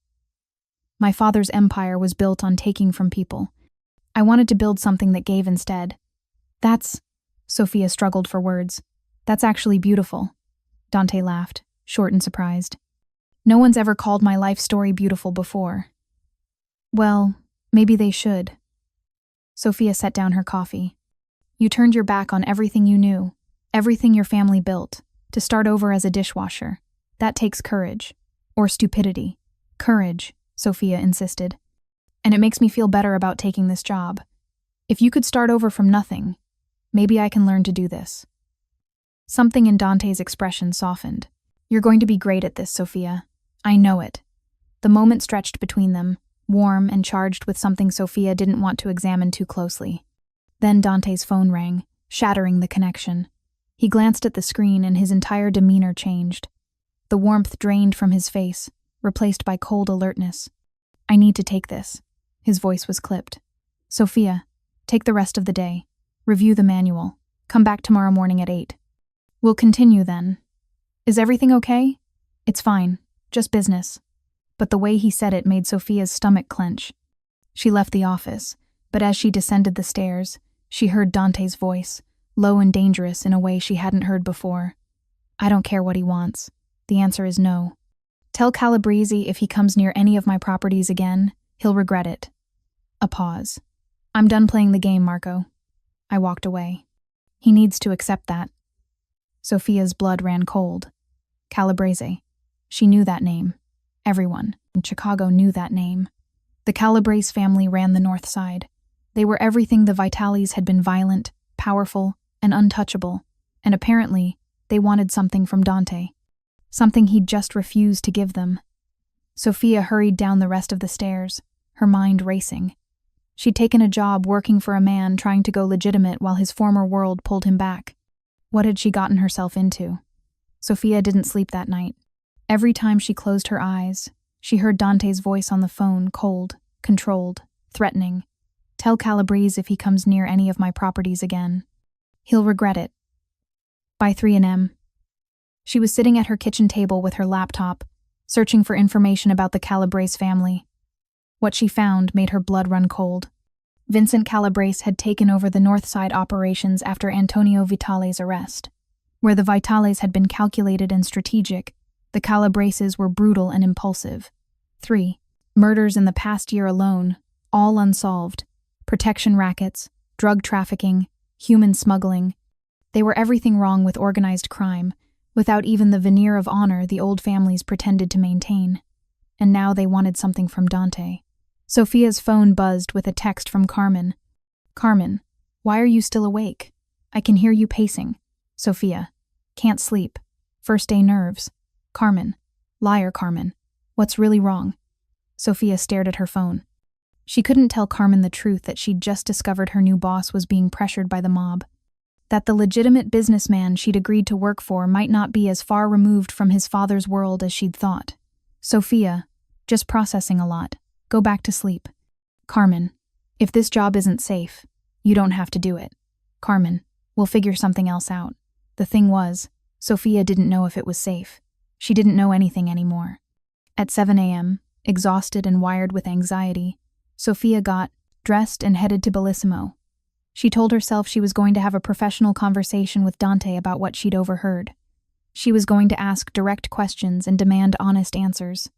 My father's empire was built on taking from people. I wanted to build something that gave instead. Sofia struggled for words. That's actually beautiful. Dante laughed, short and surprised. No one's ever called my life story beautiful before. Well, maybe they should. Sofia set down her coffee. You turned your back on everything you knew, everything your family built, to start over as a dishwasher. That takes courage. Or stupidity. Courage, Sofia insisted. And it makes me feel better about taking this job. If you could start over from nothing, maybe I can learn to do this. Something in Dante's expression softened. You're going to be great at this, Sofia. I know it. The moment stretched between them, warm and charged with something Sofia didn't want to examine too closely. Then Dante's phone rang, shattering the connection. He glanced at the screen and his entire demeanor changed. The warmth drained from his face, replaced by cold alertness. I need to take this. His voice was clipped. Sofia, take the rest of the day. Review the manual. Come back tomorrow morning at 8. We'll continue then. Is everything okay? It's fine. Just business. But the way he said it made Sofia's stomach clench. She left the office, but as she descended the stairs, she heard Dante's voice, low and dangerous in a way she hadn't heard before. I don't care what he wants. The answer is no. Tell Calabrese if he comes near any of my properties again, he'll regret it. A pause. I'm done playing the game, Marco. I walked away. He needs to accept that. Sofia's blood ran cold. Calabrese. She knew that name. Everyone in Chicago knew that name. The Calabrese family ran the North Side. They were everything the Vitales had been: violent, powerful, and untouchable, and apparently, they wanted something from Dante. Something he'd just refused to give them. Sofia hurried down the rest of the stairs, her mind racing. She'd taken a job working for a man trying to go legitimate while his former world pulled him back. What had she gotten herself into? Sofia didn't sleep that night. Every time she closed her eyes, she heard Dante's voice on the phone, cold, controlled, threatening. Tell Calabrese if he comes near any of my properties again. He'll regret it. By 3 a.m. She was sitting at her kitchen table with her laptop, searching for information about the Calabrese family. What she found made her blood run cold. Vincent Calabrese had taken over the North Side operations after Antonio Vitale's arrest. Where the Vitales had been calculated and strategic, the Calabreses were brutal and impulsive. 3 murders in the past year alone, all unsolved. Protection rackets, drug trafficking, human smuggling. They were everything wrong with organized crime, without even the veneer of honor the old families pretended to maintain. And now they wanted something from Dante. Sofia's phone buzzed with a text from Carmen. Carmen, why are you still awake? I can hear you pacing. Sofia, can't sleep. First day nerves. Carmen, liar Carmen. What's really wrong? Sofia stared at her phone. She couldn't tell Carmen the truth that she'd just discovered her new boss was being pressured by the mob. That the legitimate businessman she'd agreed to work for might not be as far removed from his father's world as she'd thought. Sofia, just processing a lot. Go back to sleep. Carmen, if this job isn't safe, you don't have to do it. Carmen, we'll figure something else out. The thing was, Sofia didn't know if it was safe. She didn't know anything anymore. At 7 a.m., exhausted and wired with anxiety, Sofia got dressed and headed to Bellissimo. She told herself she was going to have a professional conversation with Dante about what she'd overheard. She was going to ask direct questions and demand honest answers.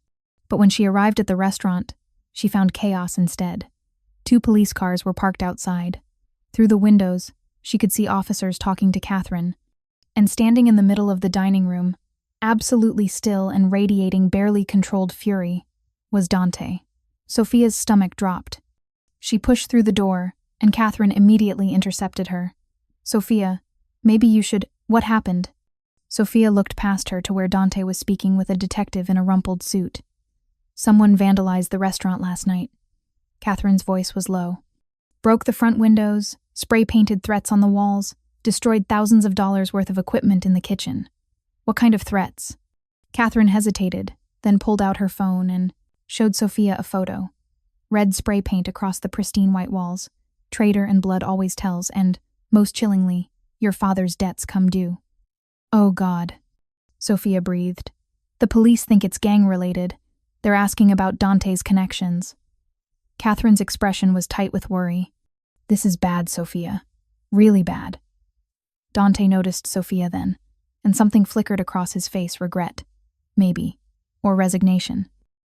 But when she arrived at the restaurant, she found chaos instead. 2 police cars were parked outside. Through the windows, she could see officers talking to Catherine. And standing in the middle of the dining room, absolutely still and radiating barely controlled fury, was Dante. Sofia's stomach dropped. She pushed through the door, and Catherine immediately intercepted her. "Sofia, maybe you should— What happened?" Sofia looked past her to where Dante was speaking with a detective in a rumpled suit. "Someone vandalized the restaurant last night." Catherine's voice was low. "Broke the front windows, spray-painted threats on the walls, destroyed thousands of dollars worth of equipment in the kitchen." "What kind of threats?" Catherine hesitated, then pulled out her phone and showed Sofia a photo. Red spray paint across the pristine white walls. "Traitor and blood always tells," and, most chillingly, "Your father's debts come due." "Oh God," Sofia breathed. "The police think it's gang-related. They're asking about Dante's connections." Catherine's expression was tight with worry. "This is bad, Sofia. Really bad." Dante noticed Sofia then, and something flickered across his face— regret, maybe, or resignation.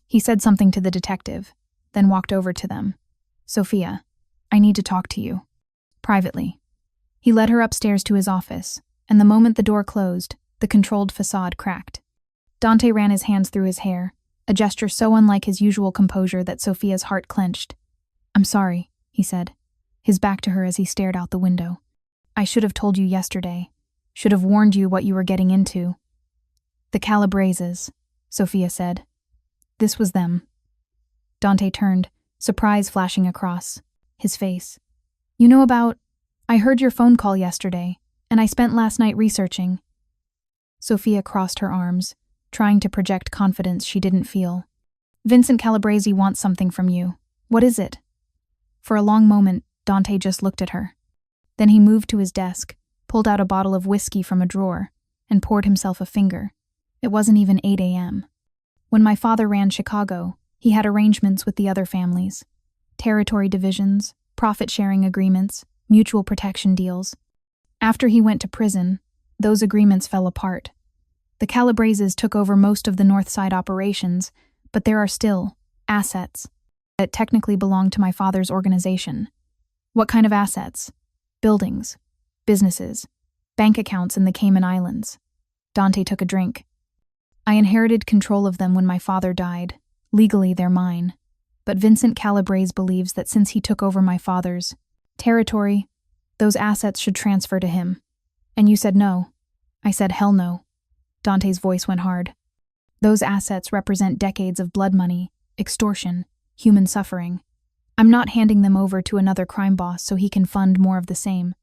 He said something to the detective, then walked over to them. "Sofia, I need to talk to you. Privately." He led her upstairs to his office, and the moment the door closed, the controlled facade cracked. Dante ran his hands through his hair, a gesture so unlike his usual composure that Sofia's heart clenched. "I'm sorry," he said, his back to her as he stared out the window. "I should have told you yesterday. Should have warned you what you were getting into." "The Calabreses," Sofia said. "This was them." Dante turned, surprise flashing across his face. "You know about— I heard your phone call yesterday, and I spent last night researching." Sofia crossed her arms, trying to project confidence she didn't feel. "Vincent Calabrese wants something from you. What is it?" For a long moment, Dante just looked at her. Then he moved to his desk, pulled out a bottle of whiskey from a drawer, and poured himself a finger. It wasn't even 8 a.m. When my father ran Chicago, he had arrangements with the other families. Territory divisions, profit-sharing agreements, mutual protection deals. After he went to prison, those agreements fell apart. The Calabreses took over most of the North Side operations, but there are still assets that technically belong to my father's organization. What kind of assets? Buildings, businesses, bank accounts in the Cayman Islands. Dante took a drink. "I inherited control of them when my father died. Legally, they're mine. But Vincent Calabrese believes that since he took over my father's territory, those assets should transfer to him. And you said no." I said hell no. Dante's voice went hard. "Those assets represent decades of blood money, extortion, human suffering. I'm not handing them over to another crime boss so he can fund more of the same.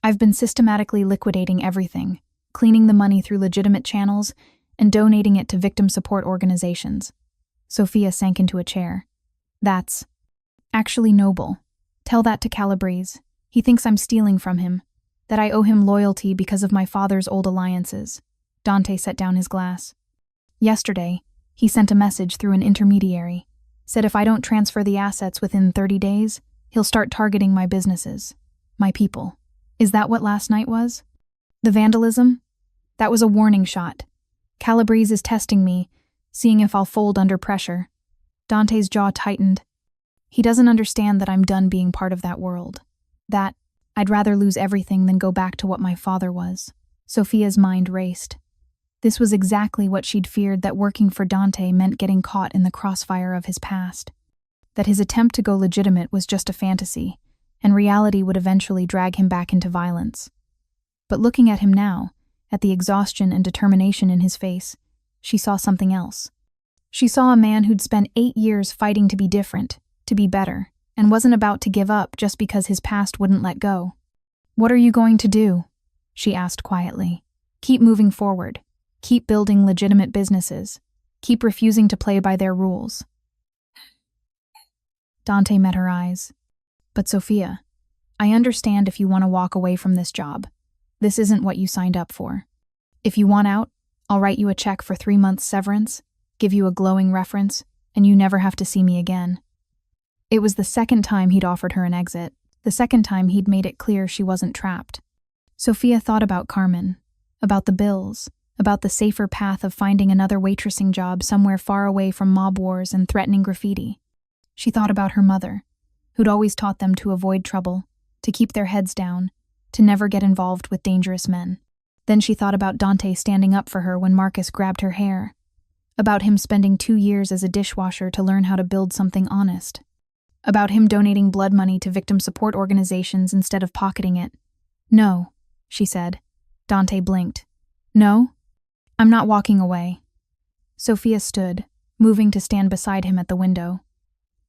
I've been systematically liquidating everything, cleaning the money through legitimate channels, and donating it to victim support organizations." Sofia sank into a chair. "That's actually noble. Tell that to Calabrese. He thinks I'm stealing from him, that I owe him loyalty because of my father's old alliances." Dante set down his glass. "Yesterday, he sent a message through an intermediary. Said if I don't transfer the assets within 30 days, he'll start targeting my businesses, my people." "Is that what last night was?" "The vandalism? That was a warning shot. Calabrese is testing me, seeing if I'll fold under pressure." Dante's jaw tightened. "He doesn't understand that I'm done being part of that world. That I'd rather lose everything than go back to what my father was." Sofia's mind raced. This was exactly what she'd feared, that working for Dante meant getting caught in the crossfire of his past. That his attempt to go legitimate was just a fantasy, and reality would eventually drag him back into violence. But looking at him now, at the exhaustion and determination in his face, she saw something else. She saw a man who'd spent 8 years fighting to be different, to be better, and wasn't about to give up just because his past wouldn't let go. "What are you going to do?" she asked quietly. "Keep moving forward. Keep building legitimate businesses. Keep refusing to play by their rules." Dante met her eyes. "But Sofia, I understand if you want to walk away from this job. This isn't what you signed up for. If you want out, I'll write you a check for 3 months severance, give you a glowing reference, and you never have to see me again." It was the second time he'd offered her an exit, the second time he'd made it clear she wasn't trapped. Sofia thought about Carmen, about the bills, about the safer path of finding another waitressing job somewhere far away from mob wars and threatening graffiti. She thought about her mother, who'd always taught them to avoid trouble, to keep their heads down, to never get involved with dangerous men. Then she thought about Dante standing up for her when Marcus grabbed her hair. About him spending 2 years as a dishwasher to learn how to build something honest. About him donating blood money to victim support organizations instead of pocketing it. "No," she said. Dante blinked. "No? I'm not walking away." Sofia stood, moving to stand beside him at the window.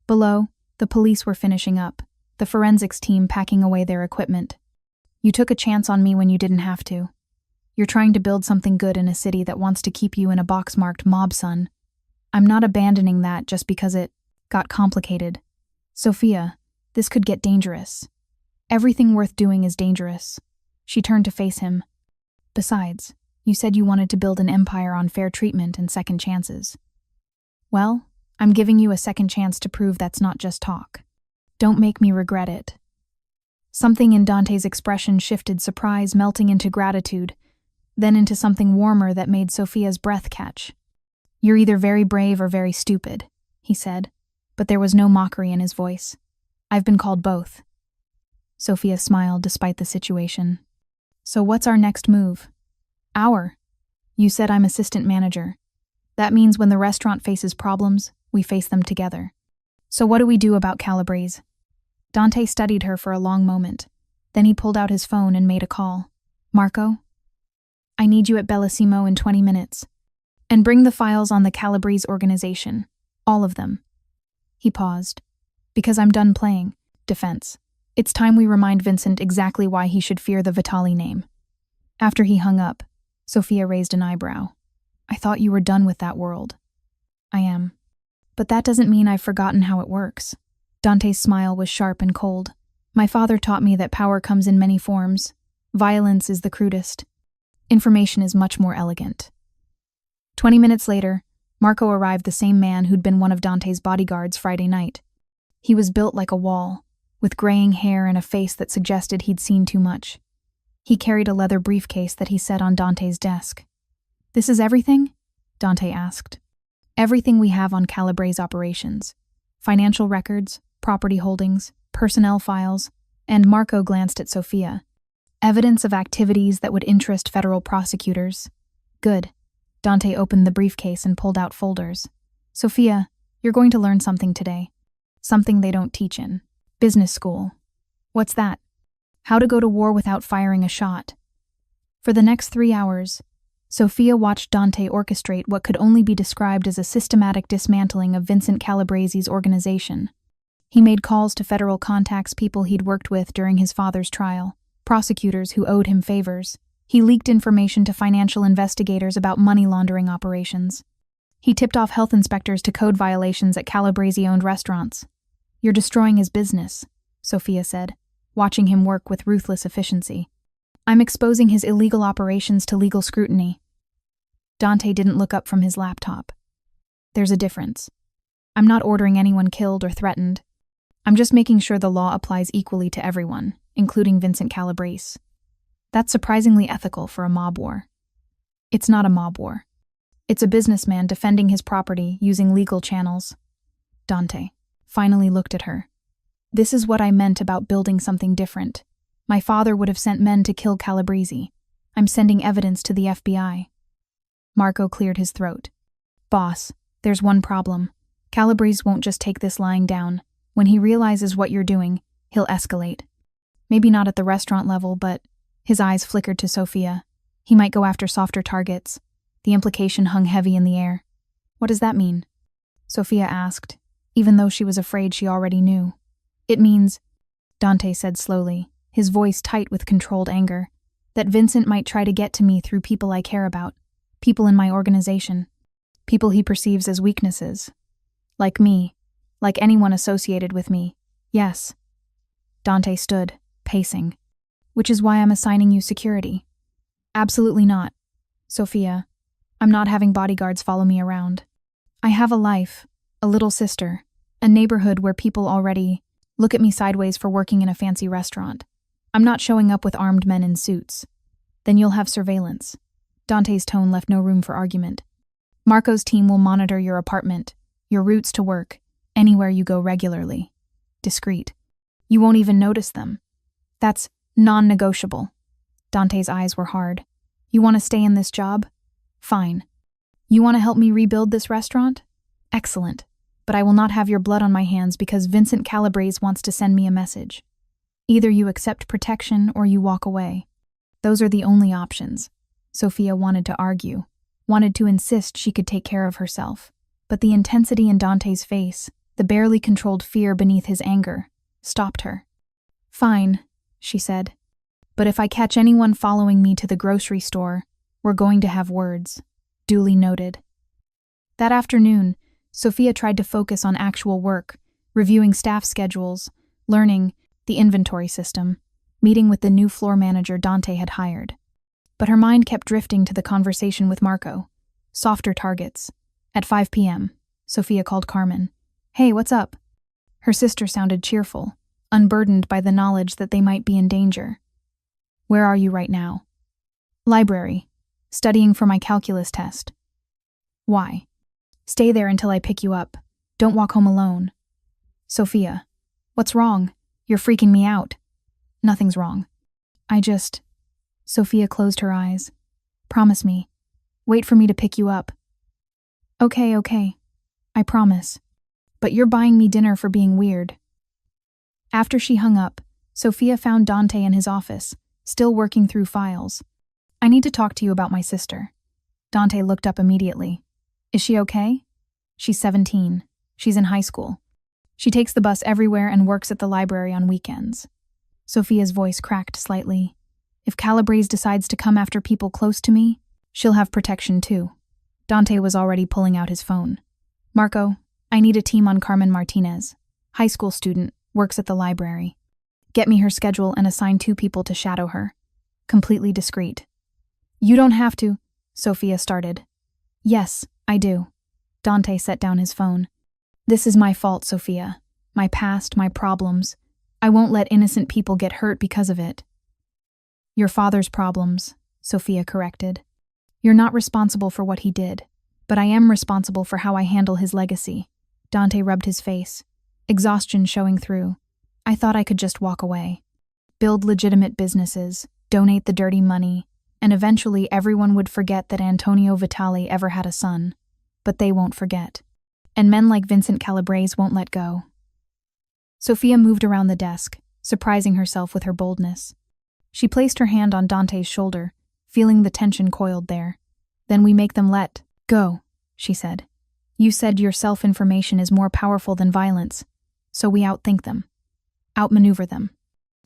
Below, the police were finishing up, the forensics team packing away their equipment. "You took a chance on me when you didn't have to. You're trying to build something good in a city that wants to keep you in a box marked mob son. I'm not abandoning that just because it got complicated. Sofia, this could get dangerous. Everything worth doing is dangerous." She turned to face him. "Besides, you said you wanted to build an empire on fair treatment and second chances. Well, I'm giving you a second chance to prove that's not just talk. Don't make me regret it." Something in Dante's expression shifted, surprise melting into gratitude, then into something warmer that made Sofia's breath catch. "You're either very brave or very stupid," he said, but there was no mockery in his voice. "I've been called both." Sofia smiled despite the situation. "So what's our next move?" You said I'm assistant manager. That means when the restaurant faces problems, we face them together. So what do we do about Calabrese?" Dante studied her for a long moment. Then he pulled out his phone and made a call. "Marco? I need you at Bellissimo in 20 minutes. And bring the files on the Calabrese organization. All of them." He paused. "Because I'm done playing defense. It's time we remind Vincent exactly why he should fear the Vitale name." After he hung up, Sofia raised an eyebrow. "I thought you were done with that world." "I am. But that doesn't mean I've forgotten how it works." Dante's smile was sharp and cold. "My father taught me that power comes in many forms. Violence is the crudest. Information is much more elegant." 20 minutes later, Marco arrived, the same man who'd been one of Dante's bodyguards Friday night. He was built like a wall, with graying hair and a face that suggested he'd seen too much. He carried a leather briefcase that he set on Dante's desk. "This is everything?" Dante asked. "Everything we have on Calabrese operations. Financial records, property holdings, personnel files," and Marco glanced at Sofia. "Evidence of activities that would interest federal prosecutors." "Good." Dante opened the briefcase and pulled out folders. "Sofia, you're going to learn something today. Something they don't teach in business school." "What's that?" "How to go to war without firing a shot." For the next 3 hours, Sofia watched Dante orchestrate what could only be described as a systematic dismantling of Vincent Calabrese's organization. He made calls to federal contacts, people he'd worked with during his father's trial, prosecutors who owed him favors. He leaked information to financial investigators about money laundering operations. He tipped off health inspectors to code violations at Calabrese-owned restaurants. "You're destroying his business," Sofia said, watching him work with ruthless efficiency. "I'm exposing his illegal operations to legal scrutiny." Dante didn't look up from his laptop. "There's a difference. I'm not ordering anyone killed or threatened. I'm just making sure the law applies equally to everyone, including Vincent Calabrese. That's surprisingly ethical for a mob war." "It's not a mob war. It's a businessman defending his property using legal channels." Dante finally looked at her. "This is what I meant about building something different. My father would have sent men to kill Calabrese. I'm sending evidence to the FBI." Marco cleared his throat. "Boss, there's one problem. Calabrese won't just take this lying down. When he realizes what you're doing, he'll escalate. Maybe not at the restaurant level, but..." His eyes flickered to Sofia. "He might go after softer targets." The implication hung heavy in the air. "What does that mean?" Sofia asked, even though she was afraid she already knew. "It means," Dante said slowly, his voice tight with controlled anger, "that Vincent might try to get to me through people I care about, people in my organization, people he perceives as weaknesses. Like me, like anyone associated with me. Yes." Dante stood, pacing. "Which is why I'm assigning you security." "Absolutely not. Sofia, I'm not having bodyguards follow me around. I have a life, a little sister, a neighborhood where people already look at me sideways for working in a fancy restaurant. I'm not showing up with armed men in suits. Then you'll have surveillance." Dante's tone left no room for argument. "Marco's team will monitor your apartment, your routes to work, anywhere you go regularly. Discreet. You won't even notice them. That's non-negotiable." Dante's eyes were hard. "You want to stay in this job? Fine. You want to help me rebuild this restaurant? Excellent. But I will not have your blood on my hands because Vincent Calabrese wants to send me a message. Either you accept protection or you walk away. Those are the only options. Sofia wanted to argue, wanted to insist she could take care of herself. But the intensity in Dante's face, the barely controlled fear beneath his anger, stopped her. Fine, she said. But if I catch anyone following me to the grocery store, we're going to have words. Duly noted. That afternoon, Sofia tried to focus on actual work, reviewing staff schedules, learning the inventory system, meeting with the new floor manager Dante had hired. But her mind kept drifting to the conversation with Marco. Softer targets. At 5 p.m., Sofia called Carmen. Hey, what's up? Her sister sounded cheerful, unburdened by the knowledge that they might be in danger. Where are you right now? Library. Studying for my calculus test. Why? Stay there until I pick you up. Don't walk home alone. Sofia. What's wrong? You're freaking me out. Nothing's wrong. Sofia closed her eyes. Promise me. Wait for me to pick you up. Okay. I promise. But you're buying me dinner for being weird. After she hung up, Sofia found Dante in his office, still working through files. I need to talk to you about my sister. Dante looked up immediately. Is she okay? She's 17. She's in high school. She takes the bus everywhere and works at the library on weekends. Sofia's voice cracked slightly. If Calabrese decides to come after people close to me, she'll have protection too. Dante was already pulling out his phone. Marco, I need a team on Carmen Martinez. High school student, works at the library. Get me her schedule and assign 2 people to shadow her. Completely discreet. You don't have to, Sofia started. Yes, I do. Dante set down his phone. This is my fault, Sofia. My past, my problems. I won't let innocent people get hurt because of it. Your father's problems, Sofia corrected. You're not responsible for what he did, but I am responsible for how I handle his legacy. Dante rubbed his face, exhaustion showing through. I thought I could just walk away. Build legitimate businesses, donate the dirty money, and eventually everyone would forget that Antonio Vitale ever had a son. But they won't forget. And men like Vincent Calabrese won't let go. Sofia moved around the desk, surprising herself with her boldness. She placed her hand on Dante's shoulder, feeling the tension coiled there. Then we make them let go, she said. You said your self-information is more powerful than violence, so we outthink them, outmaneuver them.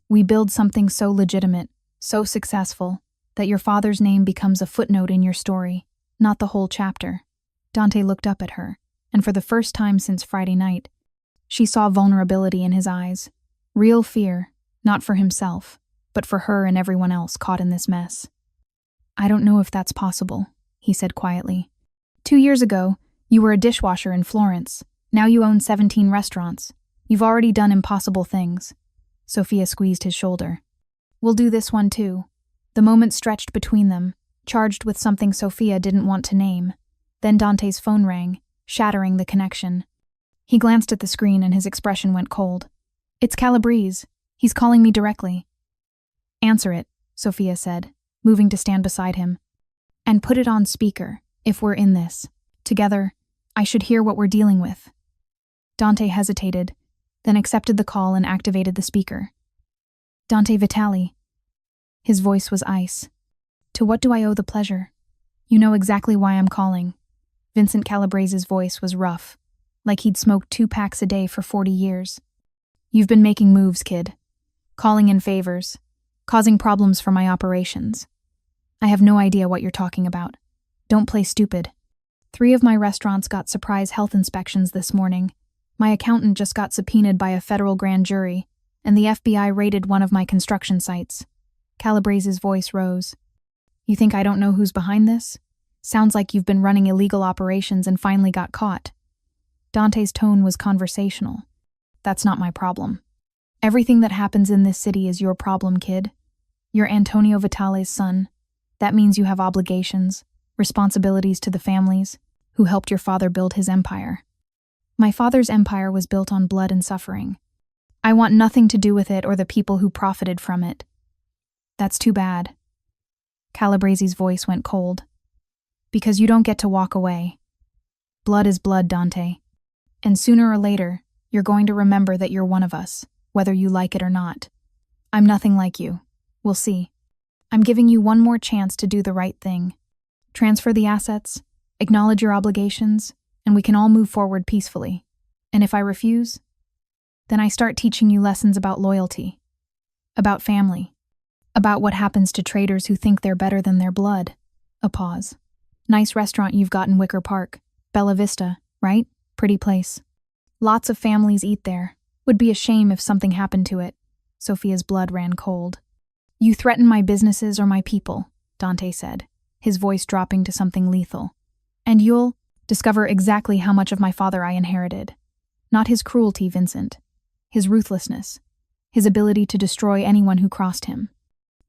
We build something so legitimate, so successful, that your father's name becomes a footnote in your story, not the whole chapter. Dante looked up at her, and for the first time since Friday night, she saw vulnerability in his eyes, real fear, not for himself, but for her and everyone else caught in this mess. I don't know if that's possible, he said quietly. 2 years ago, you were a dishwasher in Florence. Now you own 17 restaurants. You've already done impossible things. Sofia squeezed his shoulder. We'll do this one too. The moment stretched between them, charged with something Sofia didn't want to name. Then Dante's phone rang, shattering the connection. He glanced at the screen and his expression went cold. It's Calabrese. He's calling me directly. Answer it, Sofia said, moving to stand beside him. And put it on speaker, if we're in this. Together, I should hear what we're dealing with. Dante hesitated, then accepted the call and activated the speaker. Dante Vitale. His voice was ice. To what do I owe the pleasure? You know exactly why I'm calling. Vincent Calabrese's voice was rough, like he'd smoked 2 packs a day for 40 years. You've been making moves, kid. Calling in favors, causing problems for my operations. I have no idea what you're talking about. Don't play stupid. 3 of my restaurants got surprise health inspections this morning. My accountant just got subpoenaed by a federal grand jury, and the FBI raided one of my construction sites. Calabrese's voice rose. You think I don't know who's behind this? Sounds like you've been running illegal operations and finally got caught. Dante's tone was conversational. That's not my problem. Everything that happens in this city is your problem, kid. You're Antonio Vitale's son. That means you have obligations, responsibilities to the families who helped your father build his empire. My father's empire was built on blood and suffering. I want nothing to do with it or the people who profited from it. That's too bad. Calabrese's voice went cold. Because you don't get to walk away. Blood is blood, Dante. And sooner or later, you're going to remember that you're one of us, whether you like it or not. I'm nothing like you. We'll see. I'm giving you one more chance to do the right thing. Transfer the assets, acknowledge your obligations, and we can all move forward peacefully. And if I refuse, then I start teaching you lessons about loyalty, about family, about what happens to traitors who think they're better than their blood. A pause. Nice restaurant you've got in Wicker Park. Bella Vista, right? Pretty place. Lots of families eat there. Would be a shame if something happened to it. Sofia's blood ran cold. You threaten my businesses or my people, Dante said, his voice dropping to something lethal. And you'll discover exactly how much of my father I inherited. Not his cruelty, Vincent. His ruthlessness. His ability to destroy anyone who crossed him.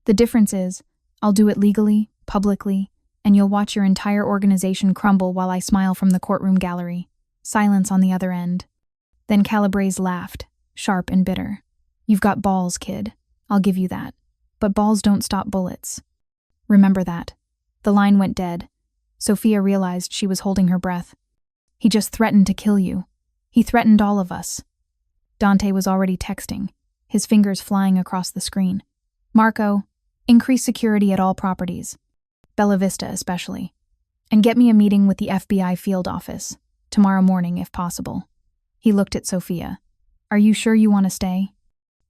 The difference is, I'll do it legally, publicly, and you'll watch your entire organization crumble while I smile from the courtroom gallery. Silence on the other end. Then Calabrese laughed, sharp and bitter. You've got balls, kid. I'll give you that. But balls don't stop bullets. Remember that. The line went dead. Sofia realized she was holding her breath. He just threatened to kill you. He threatened all of us. Dante was already texting, his fingers flying across the screen. Marco, increase security at all properties. Bella Vista especially. And get me a meeting with the FBI field office, tomorrow morning if possible. He looked at Sofia. Are you sure you want to stay?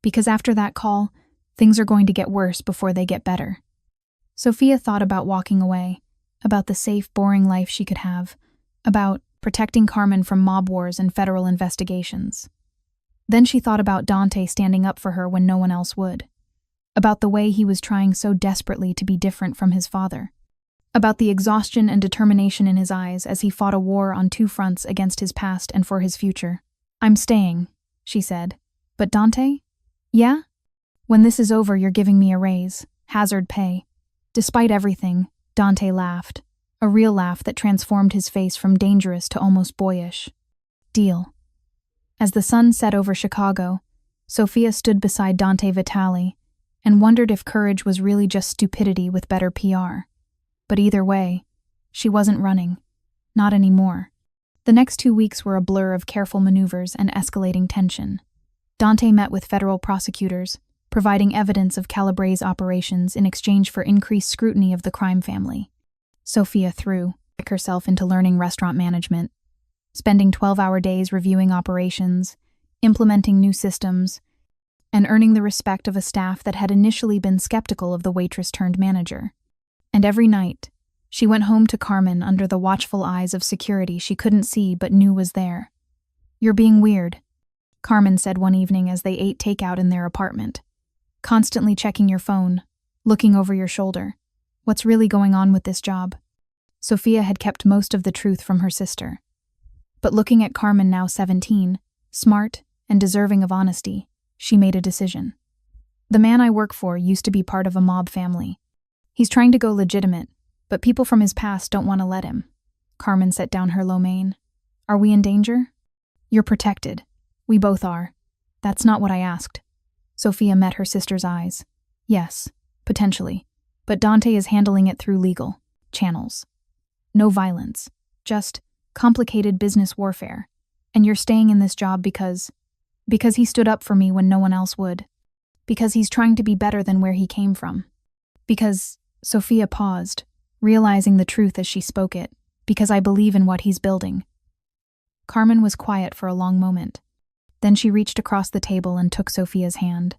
Because after that call, things are going to get worse before they get better. Sofia thought about walking away, about the safe, boring life she could have, about protecting Carmen from mob wars and federal investigations. Then she thought about Dante standing up for her when no one else would. About the way he was trying so desperately to be different from his father. About the exhaustion and determination in his eyes as he fought a war on two fronts against his past and for his future. I'm staying, she said. But Dante? Yeah? When this is over, you're giving me a raise, hazard pay. Despite everything, Dante laughed, a real laugh that transformed his face from dangerous to almost boyish. Deal. As the sun set over Chicago, Sofia stood beside Dante Vitale and wondered if courage was really just stupidity with better PR. But either way, she wasn't running. Not anymore. The next 2 weeks were a blur of careful maneuvers and escalating tension. Dante met with federal prosecutors, providing evidence of Calabrese's operations in exchange for increased scrutiny of the crime family. Sofia threw herself into learning restaurant management, spending 12-hour days reviewing operations, implementing new systems, and earning the respect of a staff that had initially been skeptical of the waitress-turned-manager. And every night, she went home to Carmen under the watchful eyes of security she couldn't see but knew was there. You're being weird, Carmen said one evening as they ate takeout in their apartment. Constantly checking your phone, looking over your shoulder. What's really going on with this job? Sofia had kept most of the truth from her sister. But looking at Carmen, now 17, smart and deserving of honesty, she made a decision. The man I work for used to be part of a mob family. He's trying to go legitimate, but people from his past don't want to let him. Carmen set down her lo mein. Are we in danger? You're protected. We both are. That's not what I asked. Sofia met her sister's eyes. Yes, potentially. But Dante is handling it through legal channels. No violence. Just complicated business warfare. And you're staying in this job because he stood up for me when no one else would. Because he's trying to be better than where he came from. Because, Sofia paused, realizing the truth as she spoke it, because I believe in what he's building. Carmen was quiet for a long moment. Then she reached across the table and took Sofia's hand.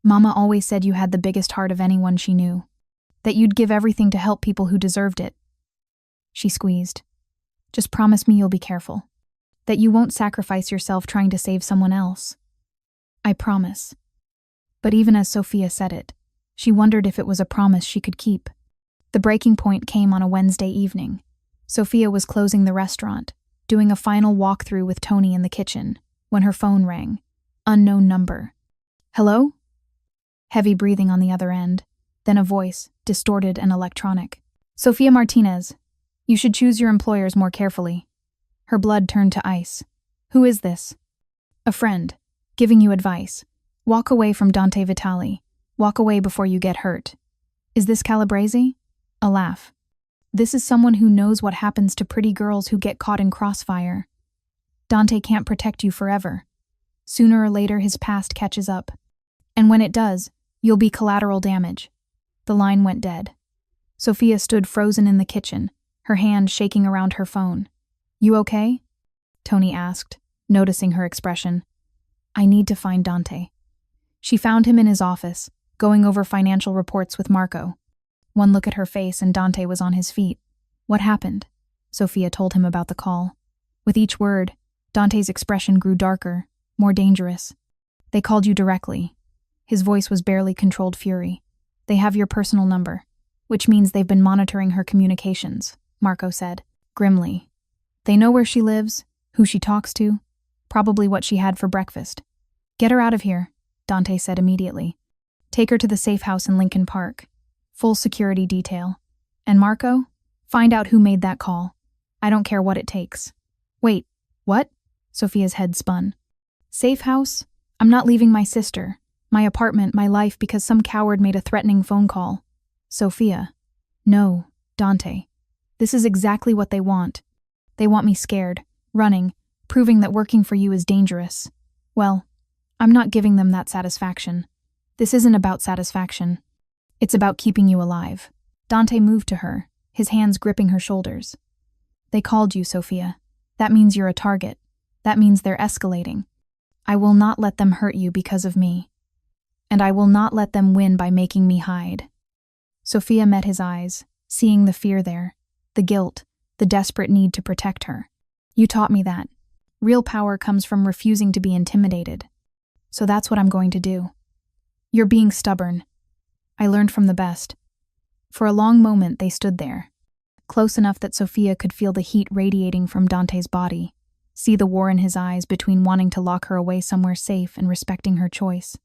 Mama always said you had the biggest heart of anyone she knew. That you'd give everything to help people who deserved it. She squeezed. Just promise me you'll be careful. That you won't sacrifice yourself trying to save someone else. I promise. But even as Sofia said it, she wondered if it was a promise she could keep. The breaking point came on a Wednesday evening. Sofia was closing the restaurant, doing a final walkthrough with Tony in the kitchen, when her phone rang. Unknown number. Hello? Heavy breathing on the other end, then a voice, distorted and electronic. Sofia Martinez. You should choose your employers more carefully. Her blood turned to ice. Who is this? A friend. Giving you advice. Walk away from Dante Vitale. Walk away before you get hurt. Is this Calabrese? A laugh. This is someone who knows what happens to pretty girls who get caught in crossfire. Dante can't protect you forever. Sooner or later, his past catches up. And when it does, you'll be collateral damage. The line went dead. Sofia stood frozen in the kitchen, her hand shaking around her phone. You okay? Tony asked, noticing her expression. I need to find Dante. She found him in his office, going over financial reports with Marco. One look at her face and Dante was on his feet. What happened? Sofia told him about the call. With each word, Dante's expression grew darker, more dangerous. They called you directly. His voice was barely controlled fury. They have your personal number, which means they've been monitoring her communications, Marco said, grimly. They know where she lives, who she talks to, probably what she had for breakfast. Get her out of here, Dante said immediately. Take her to the safe house in Lincoln Park. Full security detail. And Marco? Find out who made that call. I don't care what it takes. Wait, what? Sofia's head spun. Safe house? I'm not leaving my sister, my apartment, my life because some coward made a threatening phone call. Sofia. No, Dante. This is exactly what they want. They want me scared, running, proving that working for you is dangerous. Well, I'm not giving them that satisfaction. This isn't about satisfaction. It's about keeping you alive. Dante moved to her, his hands gripping her shoulders. They called you, Sofia. That means you're a target. That means they're escalating. I will not let them hurt you because of me. And I will not let them win by making me hide. Sofia met his eyes, seeing the fear there, the guilt, the desperate need to protect her. You taught me that. Real power comes from refusing to be intimidated. So that's what I'm going to do. You're being stubborn. I learned from the best. For a long moment they stood there, close enough that Sofia could feel the heat radiating from Dante's body, see the war in his eyes between wanting to lock her away somewhere safe and respecting her choice.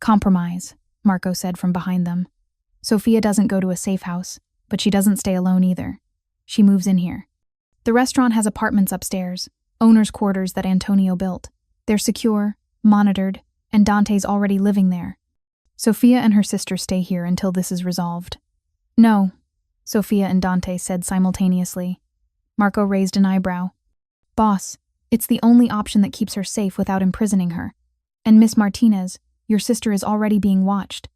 Compromise, Marco said from behind them. Sofia doesn't go to a safe house, but she doesn't stay alone either. She moves in here. The restaurant has apartments upstairs, owner's quarters that Antonio built. They're secure, monitored, and Dante's already living there. Sofia and her sister stay here until this is resolved. No, Sofia and Dante said simultaneously. Marco raised an eyebrow. Boss, it's the only option that keeps her safe without imprisoning her. And Miss Martinez, your sister is already being watched.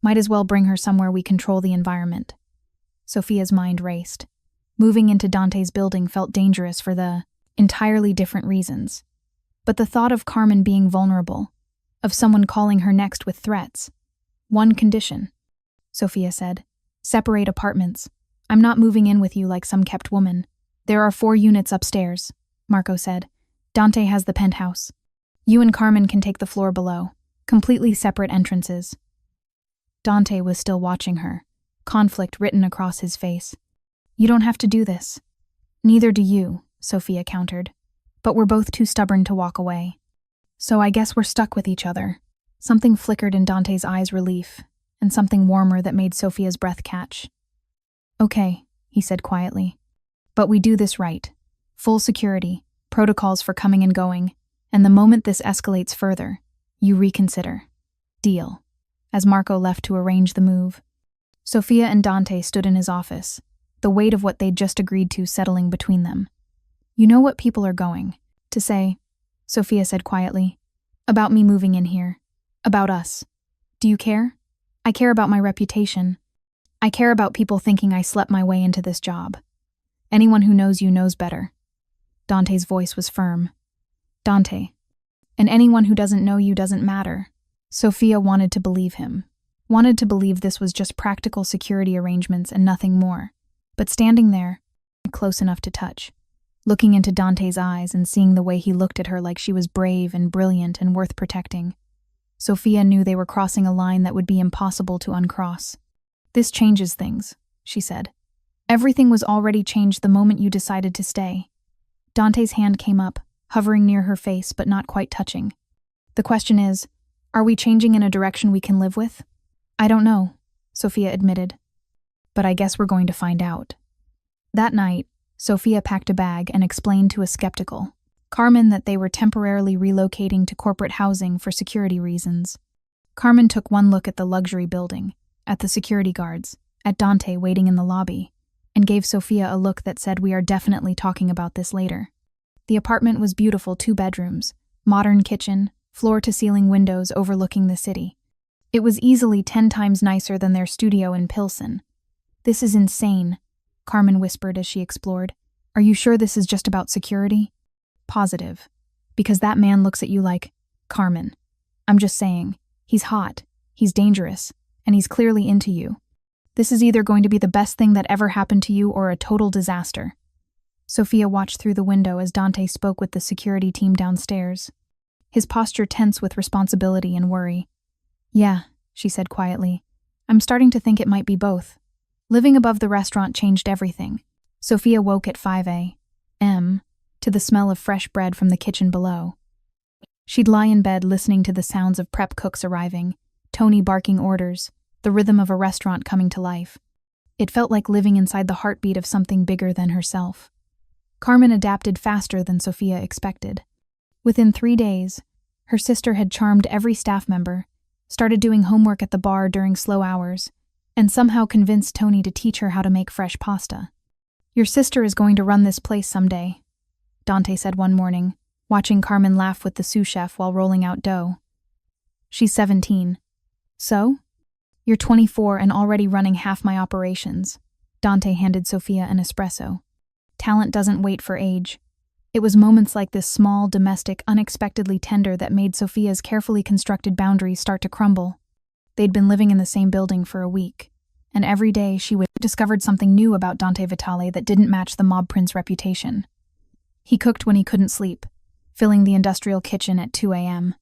Might as well bring her somewhere we control the environment. Sofia's mind raced. Moving into Dante's building felt dangerous for the entirely different reasons. But the thought of Carmen being vulnerable, of someone calling her next with threats. One condition, Sofia said. Separate apartments. I'm not moving in with you like some kept woman. There are 4 units upstairs, Marco said. Dante has the penthouse. You and Carmen can take the floor below. Completely separate entrances. Dante was still watching her, conflict written across his face. You don't have to do this. Neither do you, Sofia countered. But we're both too stubborn to walk away. So I guess we're stuck with each other. Something flickered in Dante's eyes relief, and something warmer that made Sofia's breath catch. Okay, he said quietly. But we do this right. Full security, protocols for coming and going, and the moment this escalates further, you reconsider. Deal. As Marco left to arrange the move. Sofia and Dante stood in his office, the weight of what they'd just agreed to settling between them. You know what people are going to say, Sofia said quietly. About me moving in here. About us. Do you care? I care about my reputation. I care about people thinking I slept my way into this job. Anyone who knows you knows better. Dante's voice was firm. Dante. And anyone who doesn't know you doesn't matter. Sofia wanted to believe him. Wanted to believe this was just practical security arrangements and nothing more. But standing there, close enough to touch, looking into Dante's eyes and seeing the way he looked at her like she was brave and brilliant and worth protecting, Sofia knew they were crossing a line that would be impossible to uncross. This changes things, she said. Everything was already changed the moment you decided to stay. Dante's hand came up, hovering near her face but not quite touching. The question is, are we changing in a direction we can live with? I don't know, Sofia admitted. But I guess we're going to find out. That night, Sofia packed a bag and explained to a skeptical Carmen that they were temporarily relocating to corporate housing for security reasons. Carmen took one look at the luxury building, at the security guards, at Dante waiting in the lobby. and gave Sofia a look that said, "We are definitely talking about this later." The apartment was beautiful, 2 bedrooms, modern kitchen, floor-to-ceiling windows overlooking the city. It was easily 10 times nicer than their studio in Pilsen. "This is insane," Carmen whispered as she explored. "Are you sure this is just about security?" "Positive. Because that man looks at you like, Carmen. I'm just saying, he's hot, he's dangerous, and he's clearly into you. This is either going to be the best thing that ever happened to you or a total disaster." Sofia watched through the window as Dante spoke with the security team downstairs, his posture tense with responsibility and worry. "Yeah," she said quietly. "I'm starting to think it might be both." Living above the restaurant changed everything. Sofia woke at 5 a.m. to the smell of fresh bread from the kitchen below. She'd lie in bed listening to the sounds of prep cooks arriving, Tony barking orders, the rhythm of a restaurant coming to life. It felt like living inside the heartbeat of something bigger than herself. Carmen adapted faster than Sofia expected. Within 3 days, her sister had charmed every staff member, started doing homework at the bar during slow hours, and somehow convinced Tony to teach her how to make fresh pasta. "Your sister is going to run this place someday," Dante said one morning, watching Carmen laugh with the sous chef while rolling out dough. "She's 17. So? You're 24 and already running half my operations." Dante handed Sofia an espresso. Talent doesn't wait for age. It was moments like this small, domestic, unexpectedly tender that made Sofia's carefully constructed boundaries start to crumble. They'd been living in the same building for a week, and every day she discovered something new about Dante Vitale that didn't match the mob prince's reputation. He cooked when he couldn't sleep, filling the industrial kitchen at 2 a.m.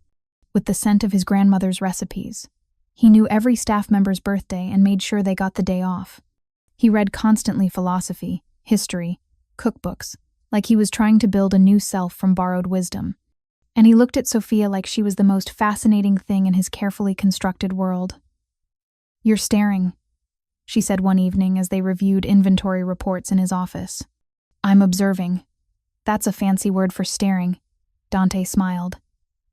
with the scent of his grandmother's recipes. He knew every staff member's birthday and made sure they got the day off. He read constantly philosophy, history, cookbooks, like he was trying to build a new self from borrowed wisdom. And he looked at Sofia like she was the most fascinating thing in his carefully constructed world. "You're staring," she said one evening as they reviewed inventory reports in his office. "I'm observing." "That's a fancy word for staring," Dante smiled.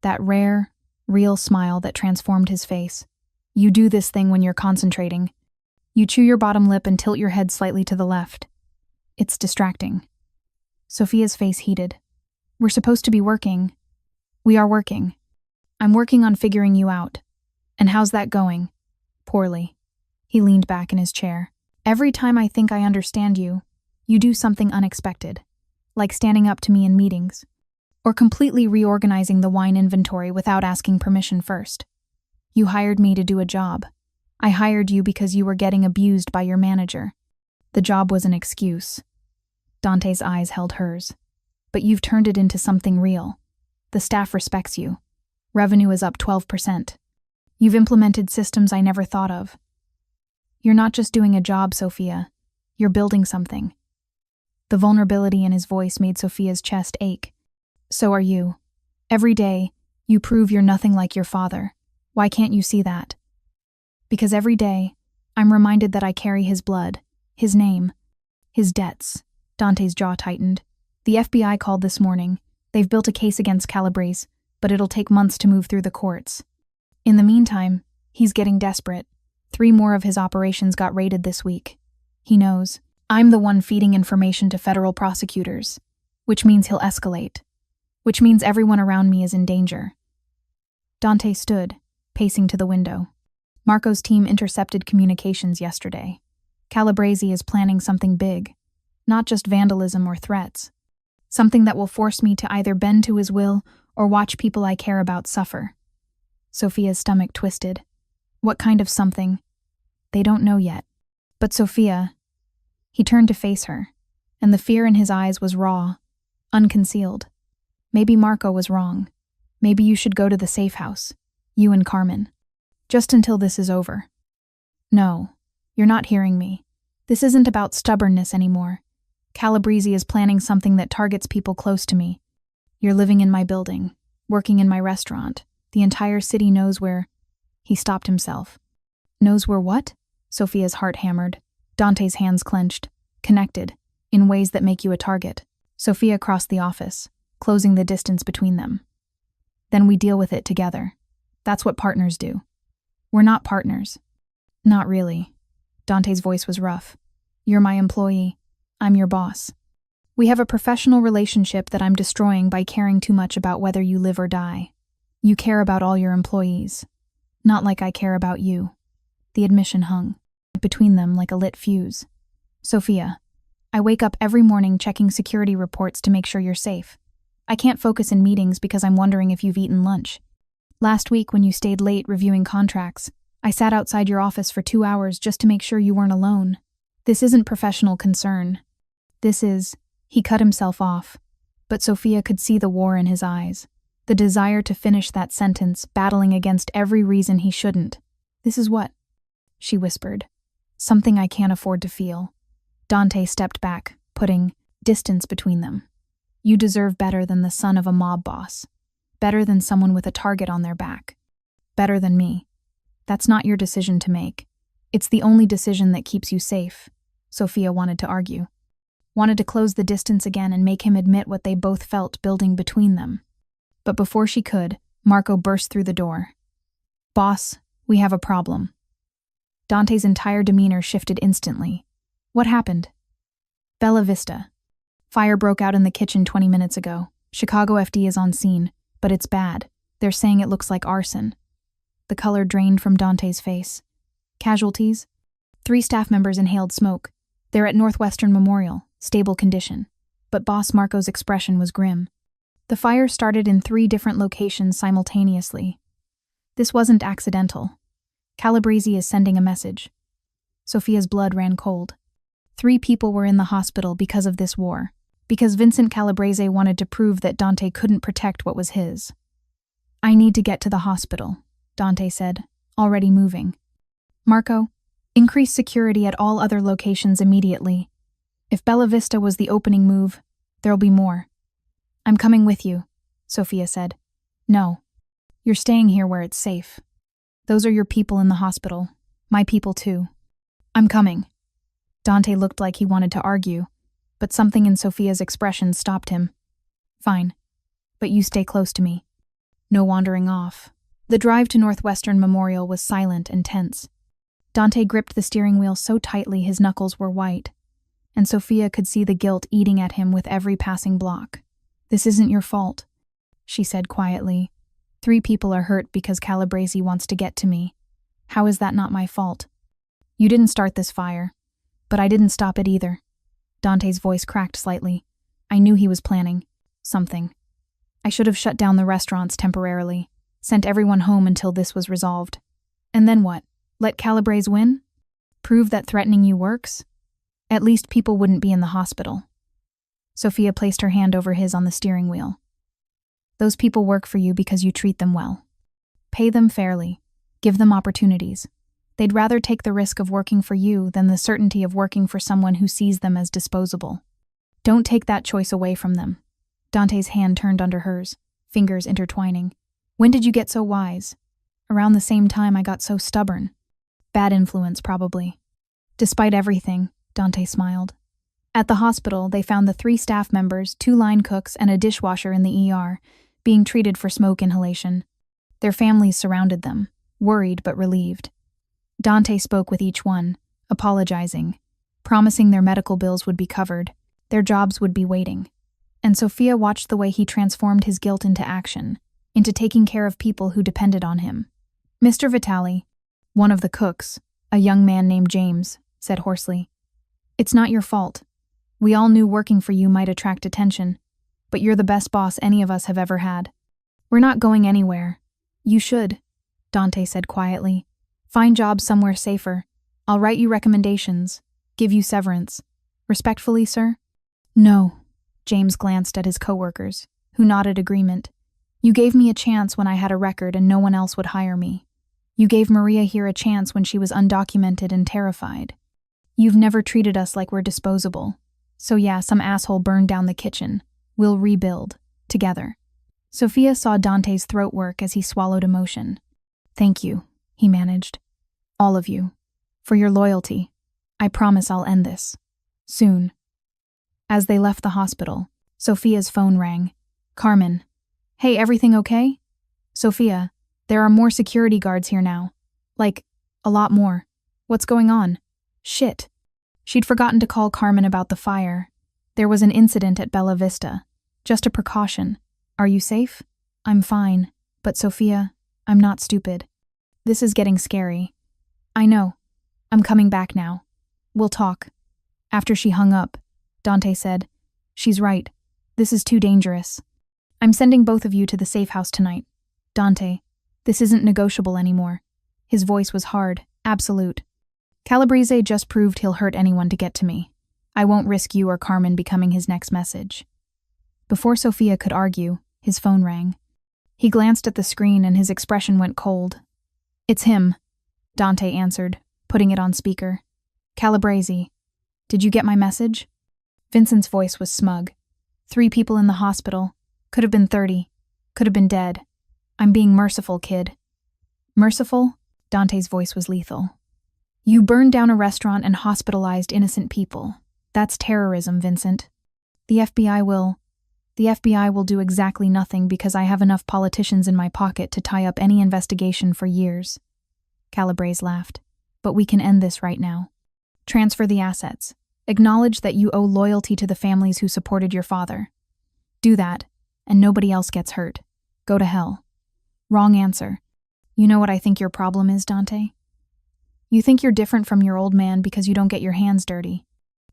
That rare, real smile that transformed his face. "You do this thing when you're concentrating. You chew your bottom lip and tilt your head slightly to the left. It's distracting." Sofia's face heated. "We're supposed to be working." "We are working. I'm working on figuring you out." "And how's that going?" "Poorly." He leaned back in his chair. "Every time I think I understand you, you do something unexpected, like standing up to me in meetings, or completely reorganizing the wine inventory without asking permission first. You hired me to do a job. I hired you because you were getting abused by your manager. The job was an excuse." Dante's eyes held hers. "But you've turned it into something real. The staff respects you. Revenue is up 12%. You've implemented systems I never thought of. You're not just doing a job, Sofia. You're building something." The vulnerability in his voice made Sofia's chest ache. "So are you. Every day, you prove you're nothing like your father. Why can't you see that?" "Because every day, I'm reminded that I carry his blood, his name, his debts." Dante's jaw tightened. "The FBI called this morning. They've built a case against Calabrese, but it'll take months to move through the courts. In the meantime, he's getting desperate. 3 more of his operations got raided this week. He knows. I'm the one feeding information to federal prosecutors, which means he'll escalate, which means everyone around me is in danger." Dante stood, pacing to the window. "Marco's team intercepted communications yesterday. Calabrese is planning something big, not just vandalism or threats. Something that will force me to either bend to his will or watch people I care about suffer." Sofia's stomach twisted. "What kind of something?" "They don't know yet. But Sofia..." He turned to face her, and the fear in his eyes was raw, unconcealed. "Maybe Marco was wrong. Maybe you should go to the safe house, you and Carmen. Just until this is over." "No, you're not hearing me. This isn't about stubbornness anymore. Calabrese is planning something that targets people close to me. You're living in my building, working in my restaurant. The entire city knows where..." He stopped himself. "Knows where what?" Sofia's heart hammered. Dante's hands clenched, connected, in ways that make you a target. Sofia crossed the office, closing the distance between them. "Then we deal with it together. That's what partners do." "We're not partners." "Not really." Dante's voice was rough. You're my employee. I'm your boss. We have a professional relationship that I'm destroying by caring too much about whether you live or die. You care about all your employees. Not like I care about you." The admission hung between them like a lit fuse. "Sofia, I wake up every morning checking security reports to make sure you're safe. I can't focus in meetings because I'm wondering if you've eaten lunch. Last week when you stayed late reviewing contracts, I sat outside your office for 2 hours just to make sure you weren't alone. This isn't professional concern. This is..." He cut himself off, but Sofia could see the war in his eyes, the desire to finish that sentence, battling against every reason he shouldn't. "This is what?" she whispered. "Something I can't afford to feel." Dante stepped back, putting distance between them. "You deserve better than the son of a mob boss. Better than someone with a target on their back. Better than me. That's not your decision to make. It's the only decision that keeps you safe," Sofia wanted to argue. Wanted to close the distance again and make him admit what they both felt building between them. But before she could, Marco burst through the door. "Boss, we have a problem." Dante's entire demeanor shifted instantly. "What happened?" "Bella Vista. Fire broke out in the kitchen 20 minutes ago. Chicago FD is on scene, but it's bad. They're saying it looks like arson." The color drained from Dante's face. "Casualties?" 3 staff members inhaled smoke. "They're at Northwestern Memorial, stable condition." But Boss Marco's expression was grim. "The fire started in 3 different locations simultaneously. This wasn't accidental. Calabrese is sending a message." Sofia's blood ran cold. 3 people were in the hospital because of this war, because Vincent Calabrese wanted to prove that Dante couldn't protect what was his. "I need to get to the hospital," Dante said, already moving. "Marco, increase security at all other locations immediately. If Bella Vista was the opening move, there'll be more." "I'm coming with you," Sofia said. "No. You're staying here where it's safe. Those are your people in the hospital. My people too." "I'm coming." Dante looked like he wanted to argue, but something in Sofia's expression stopped him. "Fine. But you stay close to me. No wandering off." The drive to Northwestern Memorial was silent and tense. Dante gripped the steering wheel so tightly his knuckles were white, and Sofia could see the guilt eating at him with every passing block. "This isn't your fault," she said quietly. 3 people are hurt because Calabrese wants to get to me. How is that not my fault? You didn't start this fire, but I didn't stop it either." Dante's voice cracked slightly. "I knew he was planning something. I should have shut down the restaurants temporarily, sent everyone home until this was resolved. And then what? Let Calabrese win? Prove that threatening you works? At least people wouldn't be in the hospital." Sofia placed her hand over his on the steering wheel. "Those people work for you because you treat them well. Pay them fairly. Give them opportunities. They'd rather take the risk of working for you than the certainty of working for someone who sees them as disposable. Don't take that choice away from them." Dante's hand turned under hers, fingers intertwining. "When did you get so wise?" "Around the same time I got so stubborn." "Bad influence, probably." "Despite everything," Dante smiled. At the hospital, they found the 3 staff members, 2 line cooks, and a dishwasher in the ER, being treated for smoke inhalation. Their families surrounded them, worried but relieved. Dante spoke with each one, apologizing, promising their medical bills would be covered, their jobs would be waiting. And Sofia watched the way he transformed his guilt into action, into taking care of people who depended on him. "Mr. Vitale," one of the cooks, a young man named James, said hoarsely, "it's not your fault. We all knew working for you might attract attention, but you're the best boss any of us have ever had. We're not going anywhere. You should," Dante said quietly. "Find jobs somewhere safer. I'll write you recommendations, give you severance. Respectfully, sir?" "No." James glanced at his coworkers, who nodded agreement. "You gave me a chance when I had a record and no one else would hire me. You gave Maria here a chance when she was undocumented and terrified. You've never treated us like we're disposable. So yeah, some asshole burned down the kitchen. We'll rebuild. Together." Sofia saw Dante's throat work as he swallowed emotion. "Thank you," he managed. "All of you. For your loyalty. I promise I'll end this. Soon." As they left the hospital, Sofia's phone rang. "Carmen. Hey, everything okay?" "Sofia, there are more security guards here now. Like, a lot more. What's going on?" "Shit." She'd forgotten to call Carmen about the fire. There was an incident at Bella Vista. Just a precaution. Are you safe? I'm fine. But Sofia, I'm not stupid. This is getting scary. I know. I'm coming back now. We'll talk. After she hung up, Dante said, She's right. This is too dangerous. I'm sending both of you to the safe house tonight. Dante, this isn't negotiable anymore. His voice was hard, absolute. Calabrese just proved he'll hurt anyone to get to me. I won't risk you or Carmen becoming his next message. Before Sofia could argue, his phone rang. He glanced at the screen and his expression went cold. It's him, Dante answered, putting it on speaker. Calabrese, did you get my message? Vincent's voice was smug. 3 people in the hospital. Could have been 30. Could have been dead. I'm being merciful, kid. Merciful? Dante's voice was lethal. You burned down a restaurant and hospitalized innocent people. That's terrorism, Vincent. The FBI will do exactly nothing because I have enough politicians in my pocket to tie up any investigation for years. Calabrese laughed. But we can end this right now. Transfer the assets. Acknowledge that you owe loyalty to the families who supported your father. Do that, and nobody else gets hurt. Go to hell. Wrong answer. You know what I think your problem is, Dante? You think you're different from your old man because you don't get your hands dirty.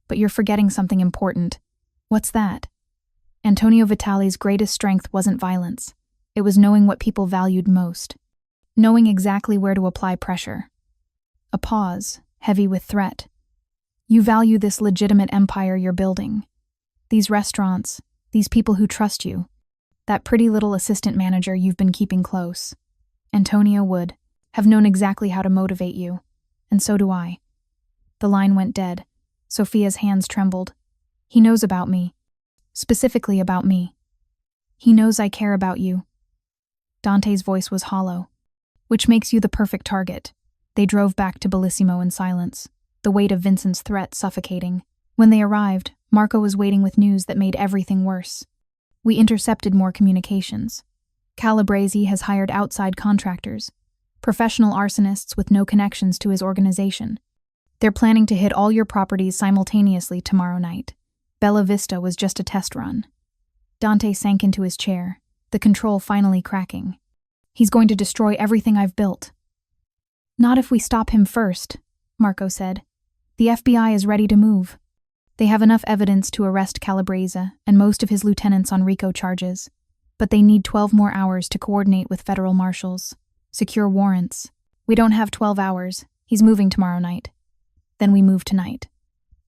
But you're forgetting something important. What's that? Antonio Vitale's greatest strength wasn't violence. It was knowing what people valued most. Knowing exactly where to apply pressure. A pause, heavy with threat. You value this legitimate empire you're building. These restaurants, these people who trust you. That pretty little assistant manager you've been keeping close. Antonio would have known exactly how to motivate you. And so do I. The line went dead. Sofia's hands trembled. He knows about me. Specifically about me. He knows I care about you. Dante's voice was hollow. Which makes you the perfect target. They drove back to Bellissimo in silence, the weight of Vincent's threat suffocating. When they arrived, Marco was waiting with news that made everything worse. We intercepted more communications. Calabrese has hired outside contractors, professional arsonists with no connections to his organization. They're planning to hit all your properties simultaneously tomorrow night. Bella Vista was just a test run. Dante sank into his chair, the control finally cracking. He's going to destroy everything I've built. Not if we stop him first, Marco said. The FBI is ready to move. They have enough evidence to arrest Calabrese and most of his lieutenants on RICO charges, but they need 12 more hours to coordinate with federal marshals, secure warrants. We don't have 12 hours. He's moving tomorrow night. Then we move tonight.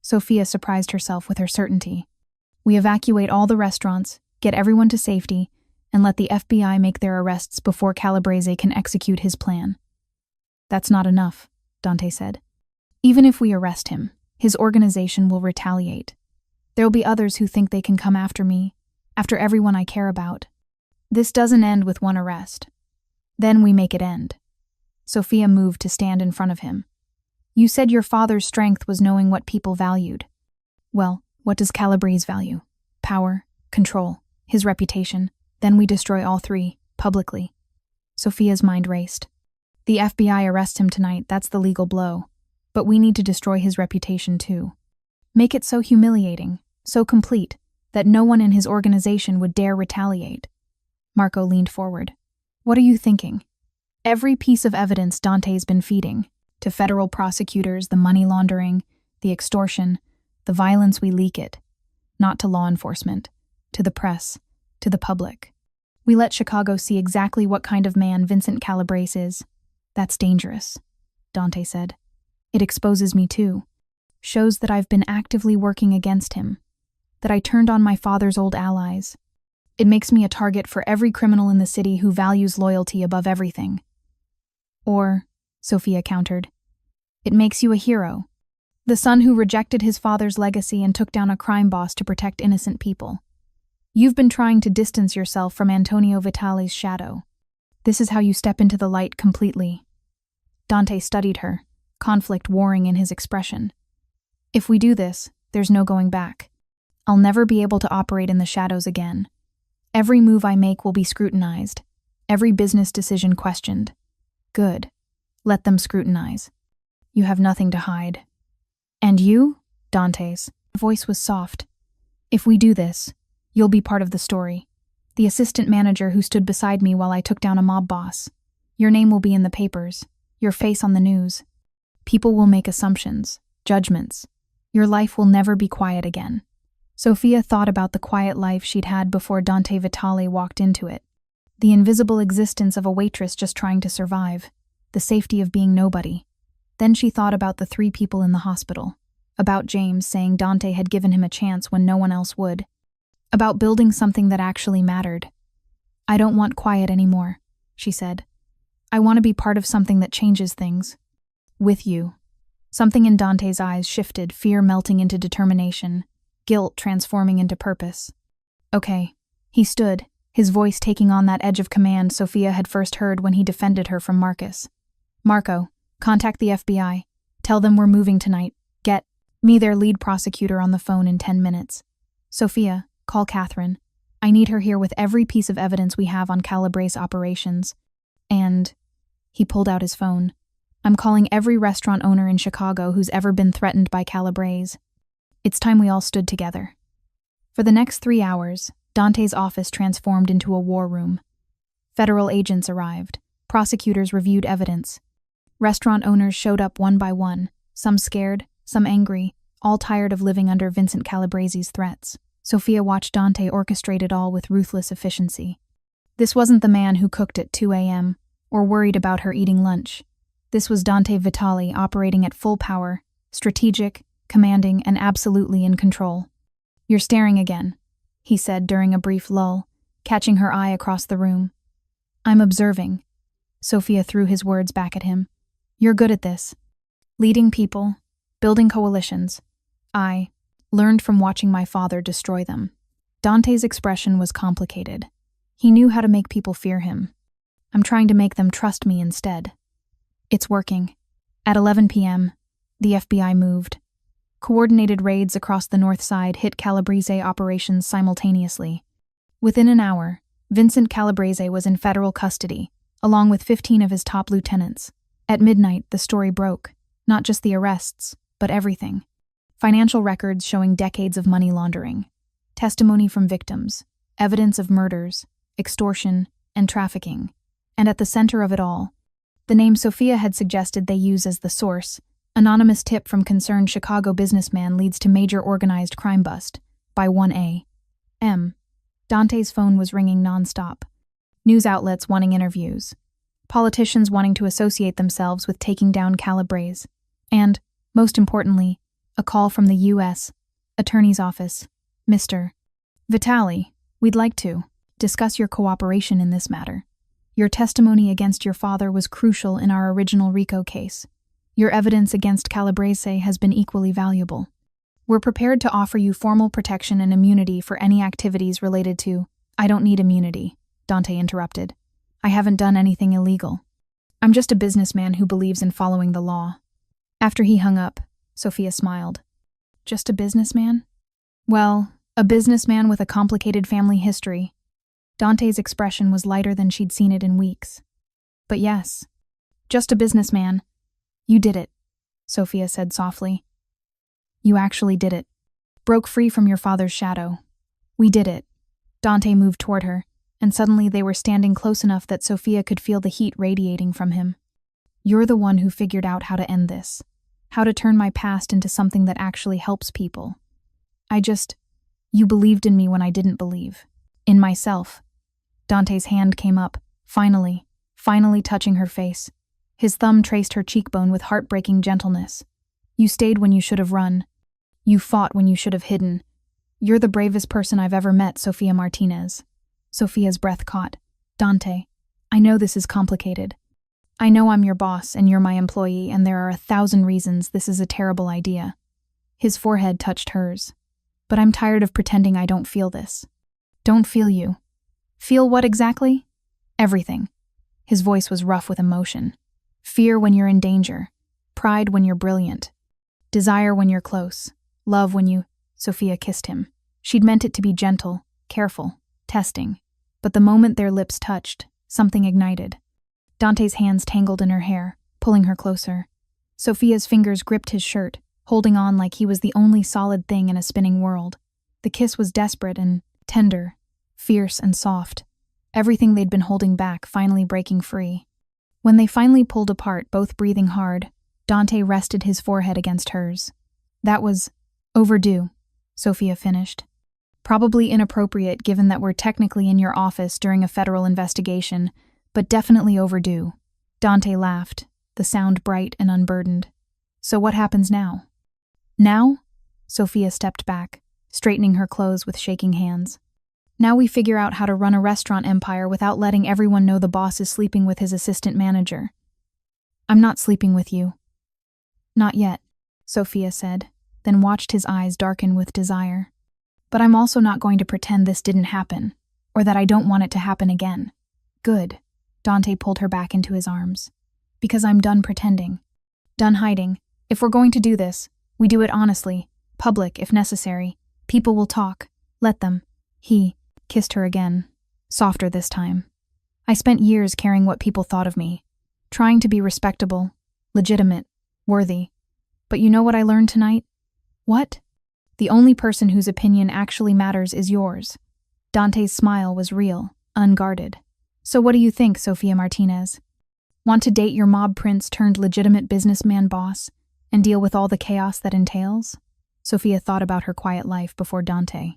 Sofia surprised herself with her certainty. We evacuate all the restaurants, get everyone to safety, and let the FBI make their arrests before Calabrese can execute his plan. That's not enough, Dante said. Even if we arrest him, his organization will retaliate. There'll be others who think they can come after me, after everyone I care about. This doesn't end with one arrest. Then we make it end. Sofia moved to stand in front of him. You said your father's strength was knowing what people valued. Well, what does Calabrese value? Power, control, his reputation. Then we destroy all 3, publicly. Sofia's mind raced. The FBI arrests him tonight, that's the legal blow. But we need to destroy his reputation too. Make it so humiliating, so complete, that no one in his organization would dare retaliate. Marco leaned forward. What are you thinking? Every piece of evidence Dante's been feeding, to federal prosecutors, the money laundering, the extortion, the violence we leak it. Not to law enforcement, to the press, to the public. We let Chicago see exactly what kind of man Vincent Calabrese is. That's dangerous, Dante said. It exposes me too. Shows that I've been actively working against him. That I turned on my father's old allies. It makes me a target for every criminal in the city who values loyalty above everything. Or, Sofia countered, it makes you a hero. The son who rejected his father's legacy and took down a crime boss to protect innocent people. You've been trying to distance yourself from Antonio Vitale's shadow. This is how you step into the light completely. Dante studied her, conflict warring in his expression. If we do this, there's no going back. I'll never be able to operate in the shadows again. Every move I make will be scrutinized. Every business decision questioned. Good. Let them scrutinize. You have nothing to hide. And you? Dante's voice was soft. If we do this, you'll be part of the story. The assistant manager who stood beside me while I took down a mob boss. Your name will be in the papers, your face on the news. People will make assumptions, judgments. Your life will never be quiet again. Sofia thought about the quiet life she'd had before Dante Vitale walked into it. The invisible existence of a waitress just trying to survive. The safety of being nobody. Then she thought about the 3 people in the hospital. About James saying Dante had given him a chance when no one else would. About building something that actually mattered. I don't want quiet anymore, she said. I want to be part of something that changes things. With you. Something in Dante's eyes shifted, fear melting into determination, guilt transforming into purpose. Okay. He stood, his voice taking on that edge of command Sofia had first heard when he defended her from Marcus. Marco, contact the FBI. Tell them we're moving tonight. Get me their lead prosecutor on the phone in 10 minutes. Sofia, call Catherine. I need her here with every piece of evidence we have on Calabrese operations. And he pulled out his phone. I'm calling every restaurant owner in Chicago who's ever been threatened by Calabrese. It's time we all stood together. For the next 3 hours, Dante's office transformed into a war room. Federal agents arrived. Prosecutors reviewed evidence. Restaurant owners showed up one by one, some scared, some angry, all tired of living under Vincent Calabrese's threats. Sofia watched Dante orchestrate it all with ruthless efficiency. This wasn't the man who cooked at 2 a.m. or worried about her eating lunch. This was Dante Vitale operating at full power, strategic, commanding, and absolutely in control. You're staring again, he said during a brief lull, catching her eye across the room. I'm observing. Sofia threw his words back at him. You're good at this. Leading people, building coalitions. I learned from watching my father destroy them. Dante's expression was complicated. He knew how to make people fear him. I'm trying to make them trust me instead. It's working. At 11 p.m., the FBI moved. Coordinated raids across the north side hit Calabrese operations simultaneously. Within an hour, Vincent Calabrese was in federal custody, along with 15 of his top lieutenants. At midnight, the story broke. Not just the arrests, but everything. Financial records showing decades of money laundering. Testimony from victims. Evidence of murders, extortion, and trafficking. And at the center of it all, the name Sofia had suggested they use as the source. Anonymous tip from concerned Chicago businessman leads to major organized crime bust by 1 a.m. Dante's phone was ringing nonstop. News outlets wanting interviews. Politicians wanting to associate themselves with taking down Calabrese. And, most importantly, a call from the U.S. Attorney's Office. Mr. Vitale, we'd like to discuss your cooperation in this matter. Your testimony against your father was crucial in our original RICO case. Your evidence against Calabrese has been equally valuable. We're prepared to offer you formal protection and immunity for any activities related to— I don't need immunity, Dante interrupted. I haven't done anything illegal. I'm just a businessman who believes in following the law. After he hung up, Sofia smiled. Just a businessman? Well, a businessman with a complicated family history. Dante's expression was lighter than she'd seen it in weeks. But yes, just a businessman. You did it, Sofia said softly. You actually did it. Broke free from your father's shadow. We did it. Dante moved toward her, and suddenly they were standing close enough that Sofia could feel the heat radiating from him. You're the one who figured out how to end this. How to turn my past into something that actually helps people. You believed in me when I didn't believe. In myself. Dante's hand came up, finally touching her face. His thumb traced her cheekbone with heartbreaking gentleness. You stayed when you should have run. You fought when you should have hidden. You're the bravest person I've ever met, Sofia Martinez. Sofia's breath caught. Dante, I know this is complicated. I know I'm your boss and you're my employee, and there are 1,000 reasons this is a terrible idea. His forehead touched hers. But I'm tired of pretending I don't feel this. Don't feel you. Feel what exactly? Everything. His voice was rough with emotion. Fear when you're in danger. Pride when you're brilliant. Desire when you're close. Love when you— Sofia kissed him. She'd meant it to be gentle, careful, testing. But the moment their lips touched, something ignited. Dante's hands tangled in her hair, pulling her closer. Sofia's fingers gripped his shirt, holding on like he was the only solid thing in a spinning world. The kiss was desperate and tender, fierce and soft, everything they'd been holding back finally breaking free. When they finally pulled apart, both breathing hard, Dante rested his forehead against hers. That was overdue, Sofia finished. Probably inappropriate given that we're technically in your office during a federal investigation, but definitely overdue. Dante laughed, the sound bright and unburdened. So what happens now? Now? Sofia stepped back, straightening her clothes with shaking hands. Now we figure out how to run a restaurant empire without letting everyone know the boss is sleeping with his assistant manager. I'm not sleeping with you. Not yet, Sofia said, then watched his eyes darken with desire. But I'm also not going to pretend this didn't happen, or that I don't want it to happen again. Good. Dante pulled her back into his arms. Because I'm done pretending. Done hiding. If we're going to do this, we do it honestly, public if necessary. People will talk. Let them. He kissed her again, softer this time. I spent years caring what people thought of me, trying to be respectable, legitimate, worthy. But you know what I learned tonight? What? The only person whose opinion actually matters is yours. Dante's smile was real, unguarded. So what do you think, Sofia Martinez? Want to date your mob prince turned legitimate businessman boss and deal with all the chaos that entails? Sofia thought about her quiet life before Dante.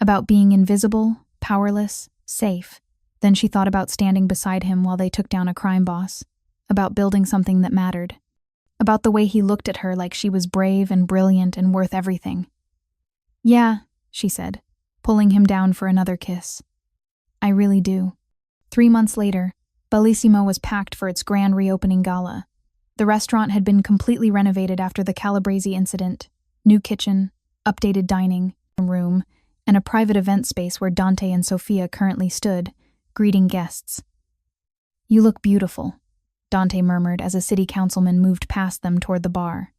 About being invisible, powerless, safe. Then she thought about standing beside him while they took down a crime boss. About building something that mattered. About the way he looked at her like she was brave and brilliant and worth everything. Yeah, she said, pulling him down for another kiss. I really do. 3 months later, Bellissimo was packed for its grand reopening gala. The restaurant had been completely renovated after the Calabrese incident. New kitchen, updated dining room, and a private event space where Dante and Sofia currently stood, greeting guests. You look beautiful, Dante murmured as a city councilman moved past them toward the bar.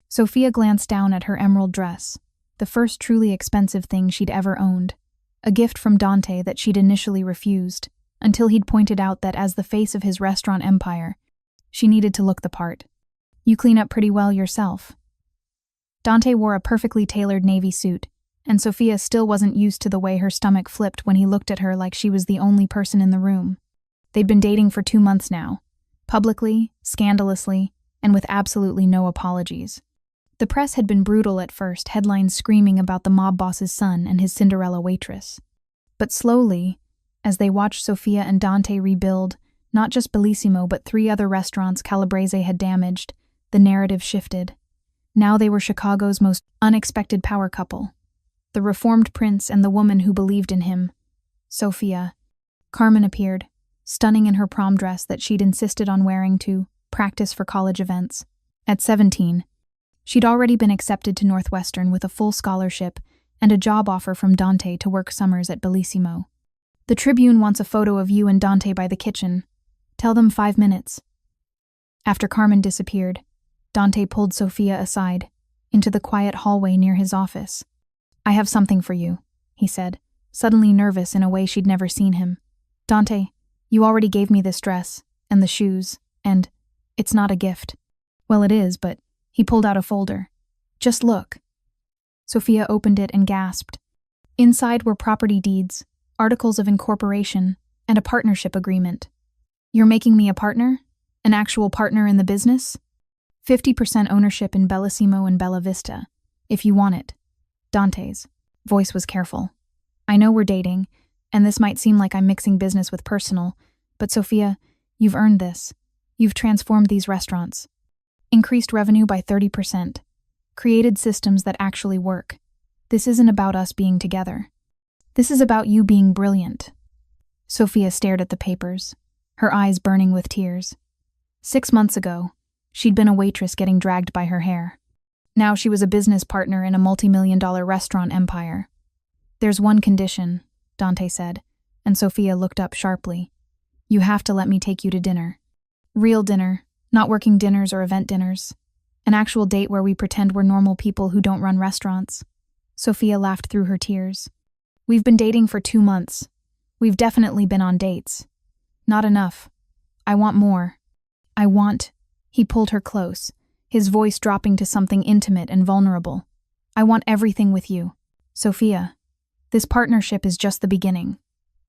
Sofia glanced down at her emerald dress, the first truly expensive thing she'd ever owned, a gift from Dante that she'd initially refused, until he'd pointed out that as the face of his restaurant empire, she needed to look the part. You clean up pretty well yourself. Dante wore a perfectly tailored navy suit, and Sofia still wasn't used to the way her stomach flipped when he looked at her like she was the only person in the room. They'd been dating for 2 months now, publicly, scandalously, and with absolutely no apologies. The press had been brutal at first, headlines screaming about the mob boss's son and his Cinderella waitress. But slowly, as they watched Sofia and Dante rebuild, not just Bellissimo but 3 other restaurants Calabrese had damaged, the narrative shifted. Now they were Chicago's most unexpected power couple. The reformed prince and the woman who believed in him, Sofia. Carmen appeared, stunning in her prom dress that she'd insisted on wearing to practice for college events. At 17, she'd already been accepted to Northwestern with a full scholarship and a job offer from Dante to work summers at Bellissimo. The Tribune wants a photo of you and Dante by the kitchen. Tell them 5 minutes. After Carmen disappeared, Dante pulled Sofia aside, into the quiet hallway near his office. I have something for you, he said, suddenly nervous in a way she'd never seen him. Dante, you already gave me this dress, and the shoes, and it's not a gift. Well, it is, but he pulled out a folder. Just look. Sofia opened it and gasped. Inside were property deeds, articles of incorporation, and a partnership agreement. You're making me a partner? An actual partner in the business? 50% ownership in Bellissimo and Bella Vista, if you want it. Dante's voice was careful. I know we're dating, and this might seem like I'm mixing business with personal, but Sofia, you've earned this. You've transformed these restaurants. Increased revenue by 30%. Created systems that actually work. This isn't about us being together. This is about you being brilliant. Sofia stared at the papers, her eyes burning with tears. 6 months ago, she'd been a waitress getting dragged by her hair. Now she was a business partner in a multi-million-dollar restaurant empire. There's one condition, Dante said, and Sofia looked up sharply. You have to let me take you to dinner. Real dinner, not working dinners or event dinners. An actual date where we pretend we're normal people who don't run restaurants. Sofia laughed through her tears. We've been dating for 2 months. We've definitely been on dates. Not enough. I want more. He pulled her close, his voice dropping to something intimate and vulnerable. I want everything with you. Sofia, this partnership is just the beginning.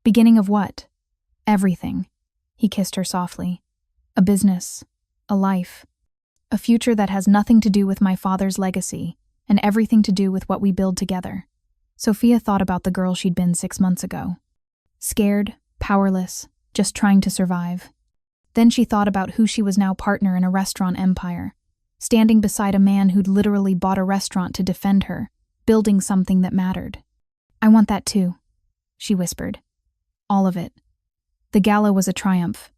Beginning of what? Everything. He kissed her softly. A business, a life, a future that has nothing to do with my father's legacy and everything to do with what we build together. Sofia thought about the girl she'd been 6 months ago. Scared, powerless, just trying to survive. Then she thought about who she was now, partner in a restaurant empire, standing beside a man who'd literally bought a restaurant to defend her, building something that mattered. I want that too, she whispered. All of it. The gala was a triumph.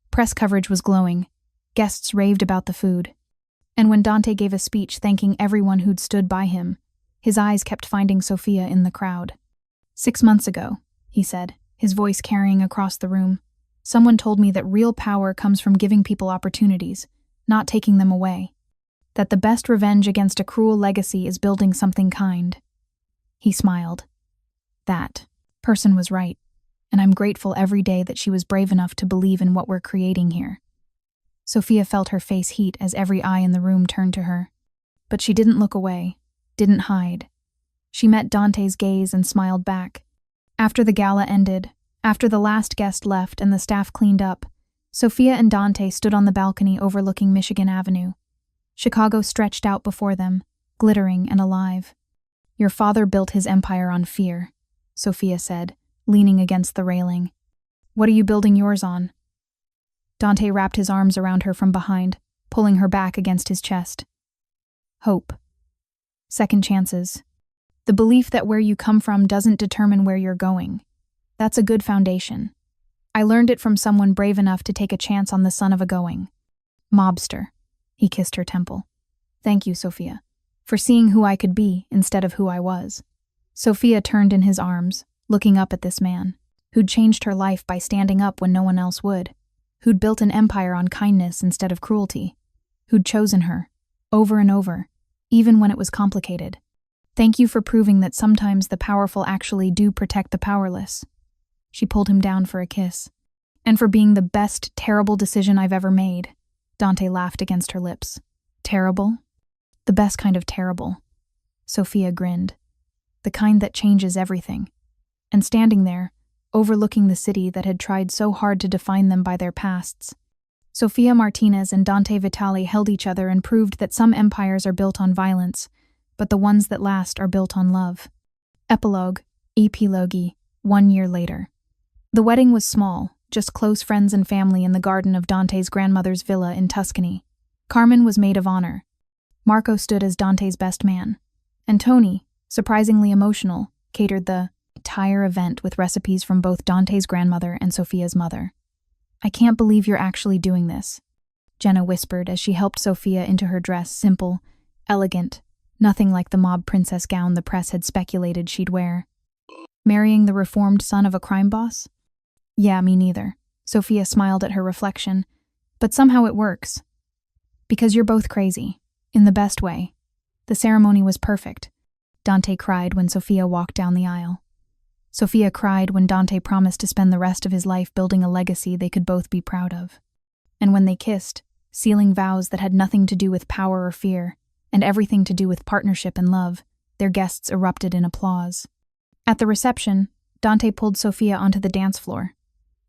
Press coverage was glowing. Guests raved about the food. And when Dante gave a speech thanking everyone who'd stood by him, his eyes kept finding Sofia in the crowd. 6 months ago, he said, his voice carrying across the room, someone told me that real power comes from giving people opportunities, not taking them away. That the best revenge against a cruel legacy is building something kind. He smiled. That person was right, and I'm grateful every day that she was brave enough to believe in what we're creating here. Sofia felt her face heat as every eye in the room turned to her. But she didn't look away, didn't hide. She met Dante's gaze and smiled back. After the gala ended, after the last guest left and the staff cleaned up, Sofia and Dante stood on the balcony overlooking Michigan Avenue. Chicago stretched out before them, glittering and alive. Your father built his empire on fear, Sofia said, leaning against the railing. What are you building yours on? Dante wrapped his arms around her from behind, pulling her back against his chest. Hope. Second chances. The belief that where you come from doesn't determine where you're going. That's a good foundation. I learned it from someone brave enough to take a chance on the son of a going mobster. He kissed her temple. Thank you, Sofia, for seeing who I could be instead of who I was. Sofia turned in his arms, looking up at this man, who'd changed her life by standing up when no one else would, who'd built an empire on kindness instead of cruelty, who'd chosen her, over and over, even when it was complicated. Thank you for proving that sometimes the powerful actually do protect the powerless. She pulled him down for a kiss. And for being the best terrible decision I've ever made. Dante laughed against her lips. Terrible? The best kind of terrible. Sofia grinned. The kind that changes everything. And standing there, overlooking the city that had tried so hard to define them by their pasts, Sofia Martinez and Dante Vitale held each other and proved that some empires are built on violence, but the ones that last are built on love. Epilogue, 1 year later. The wedding was small, just close friends and family in the garden of Dante's grandmother's villa in Tuscany. Carmen was maid of honor. Marco stood as Dante's best man. And Tony, surprisingly emotional, catered the entire event with recipes from both Dante's grandmother and Sofia's mother. I can't believe you're actually doing this, Jenna whispered as she helped Sofia into her dress, simple, elegant, nothing like the mob princess gown the press had speculated she'd wear. Marrying the reformed son of a crime boss? Yeah, me neither. Sofia smiled at her reflection. But somehow it works. Because you're both crazy. In the best way. The ceremony was perfect. Dante cried when Sofia walked down the aisle. Sofia cried when Dante promised to spend the rest of his life building a legacy they could both be proud of. And when they kissed, sealing vows that had nothing to do with power or fear, and everything to do with partnership and love, their guests erupted in applause. At the reception, Dante pulled Sofia onto the dance floor.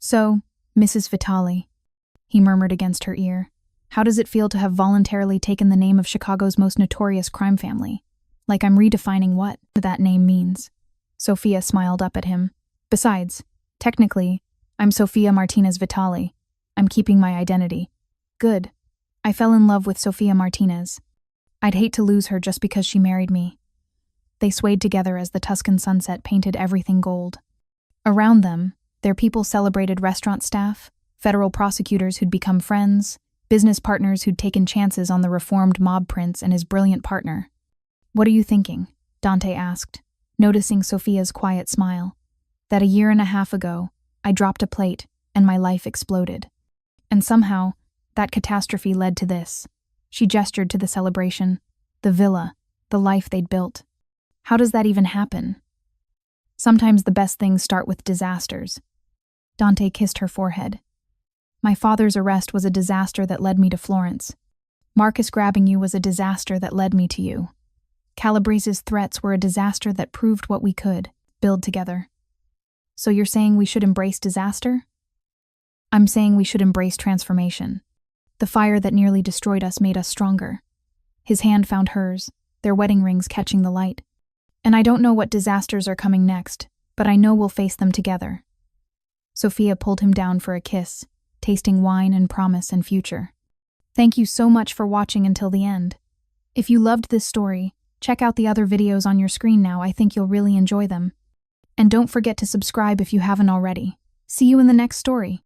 So, Mrs. Vitale, he murmured against her ear, how does it feel to have voluntarily taken the name of Chicago's most notorious crime family? Like I'm redefining what that name means. Sofia smiled up at him. Besides, technically, I'm Sofia Martinez Vitale. I'm keeping my identity. Good. I fell in love with Sofia Martinez. I'd hate to lose her just because she married me. They swayed together as the Tuscan sunset painted everything gold. Around them, their people celebrated restaurant staff, federal prosecutors who'd become friends, business partners who'd taken chances on the reformed mob prince and his brilliant partner. What are you thinking? Dante asked, noticing Sofia's quiet smile. That 1.5 years ago, I dropped a plate and my life exploded. And somehow, that catastrophe led to this. She gestured to the celebration, the villa, the life they'd built. How does that even happen? Sometimes the best things start with disasters. Dante kissed her forehead. My father's arrest was a disaster that led me to Florence. Marcus grabbing you was a disaster that led me to you. Calabrese's threats were a disaster that proved what we could build together. So you're saying we should embrace disaster? I'm saying we should embrace transformation. The fire that nearly destroyed us made us stronger. His hand found hers, their wedding rings catching the light. And I don't know what disasters are coming next, but I know we'll face them together. Sofia pulled him down for a kiss, tasting wine and promise and future. Thank you so much for watching until the end. If you loved this story, check out the other videos on your screen now. I think you'll really enjoy them. And don't forget to subscribe if you haven't already. See you in the next story.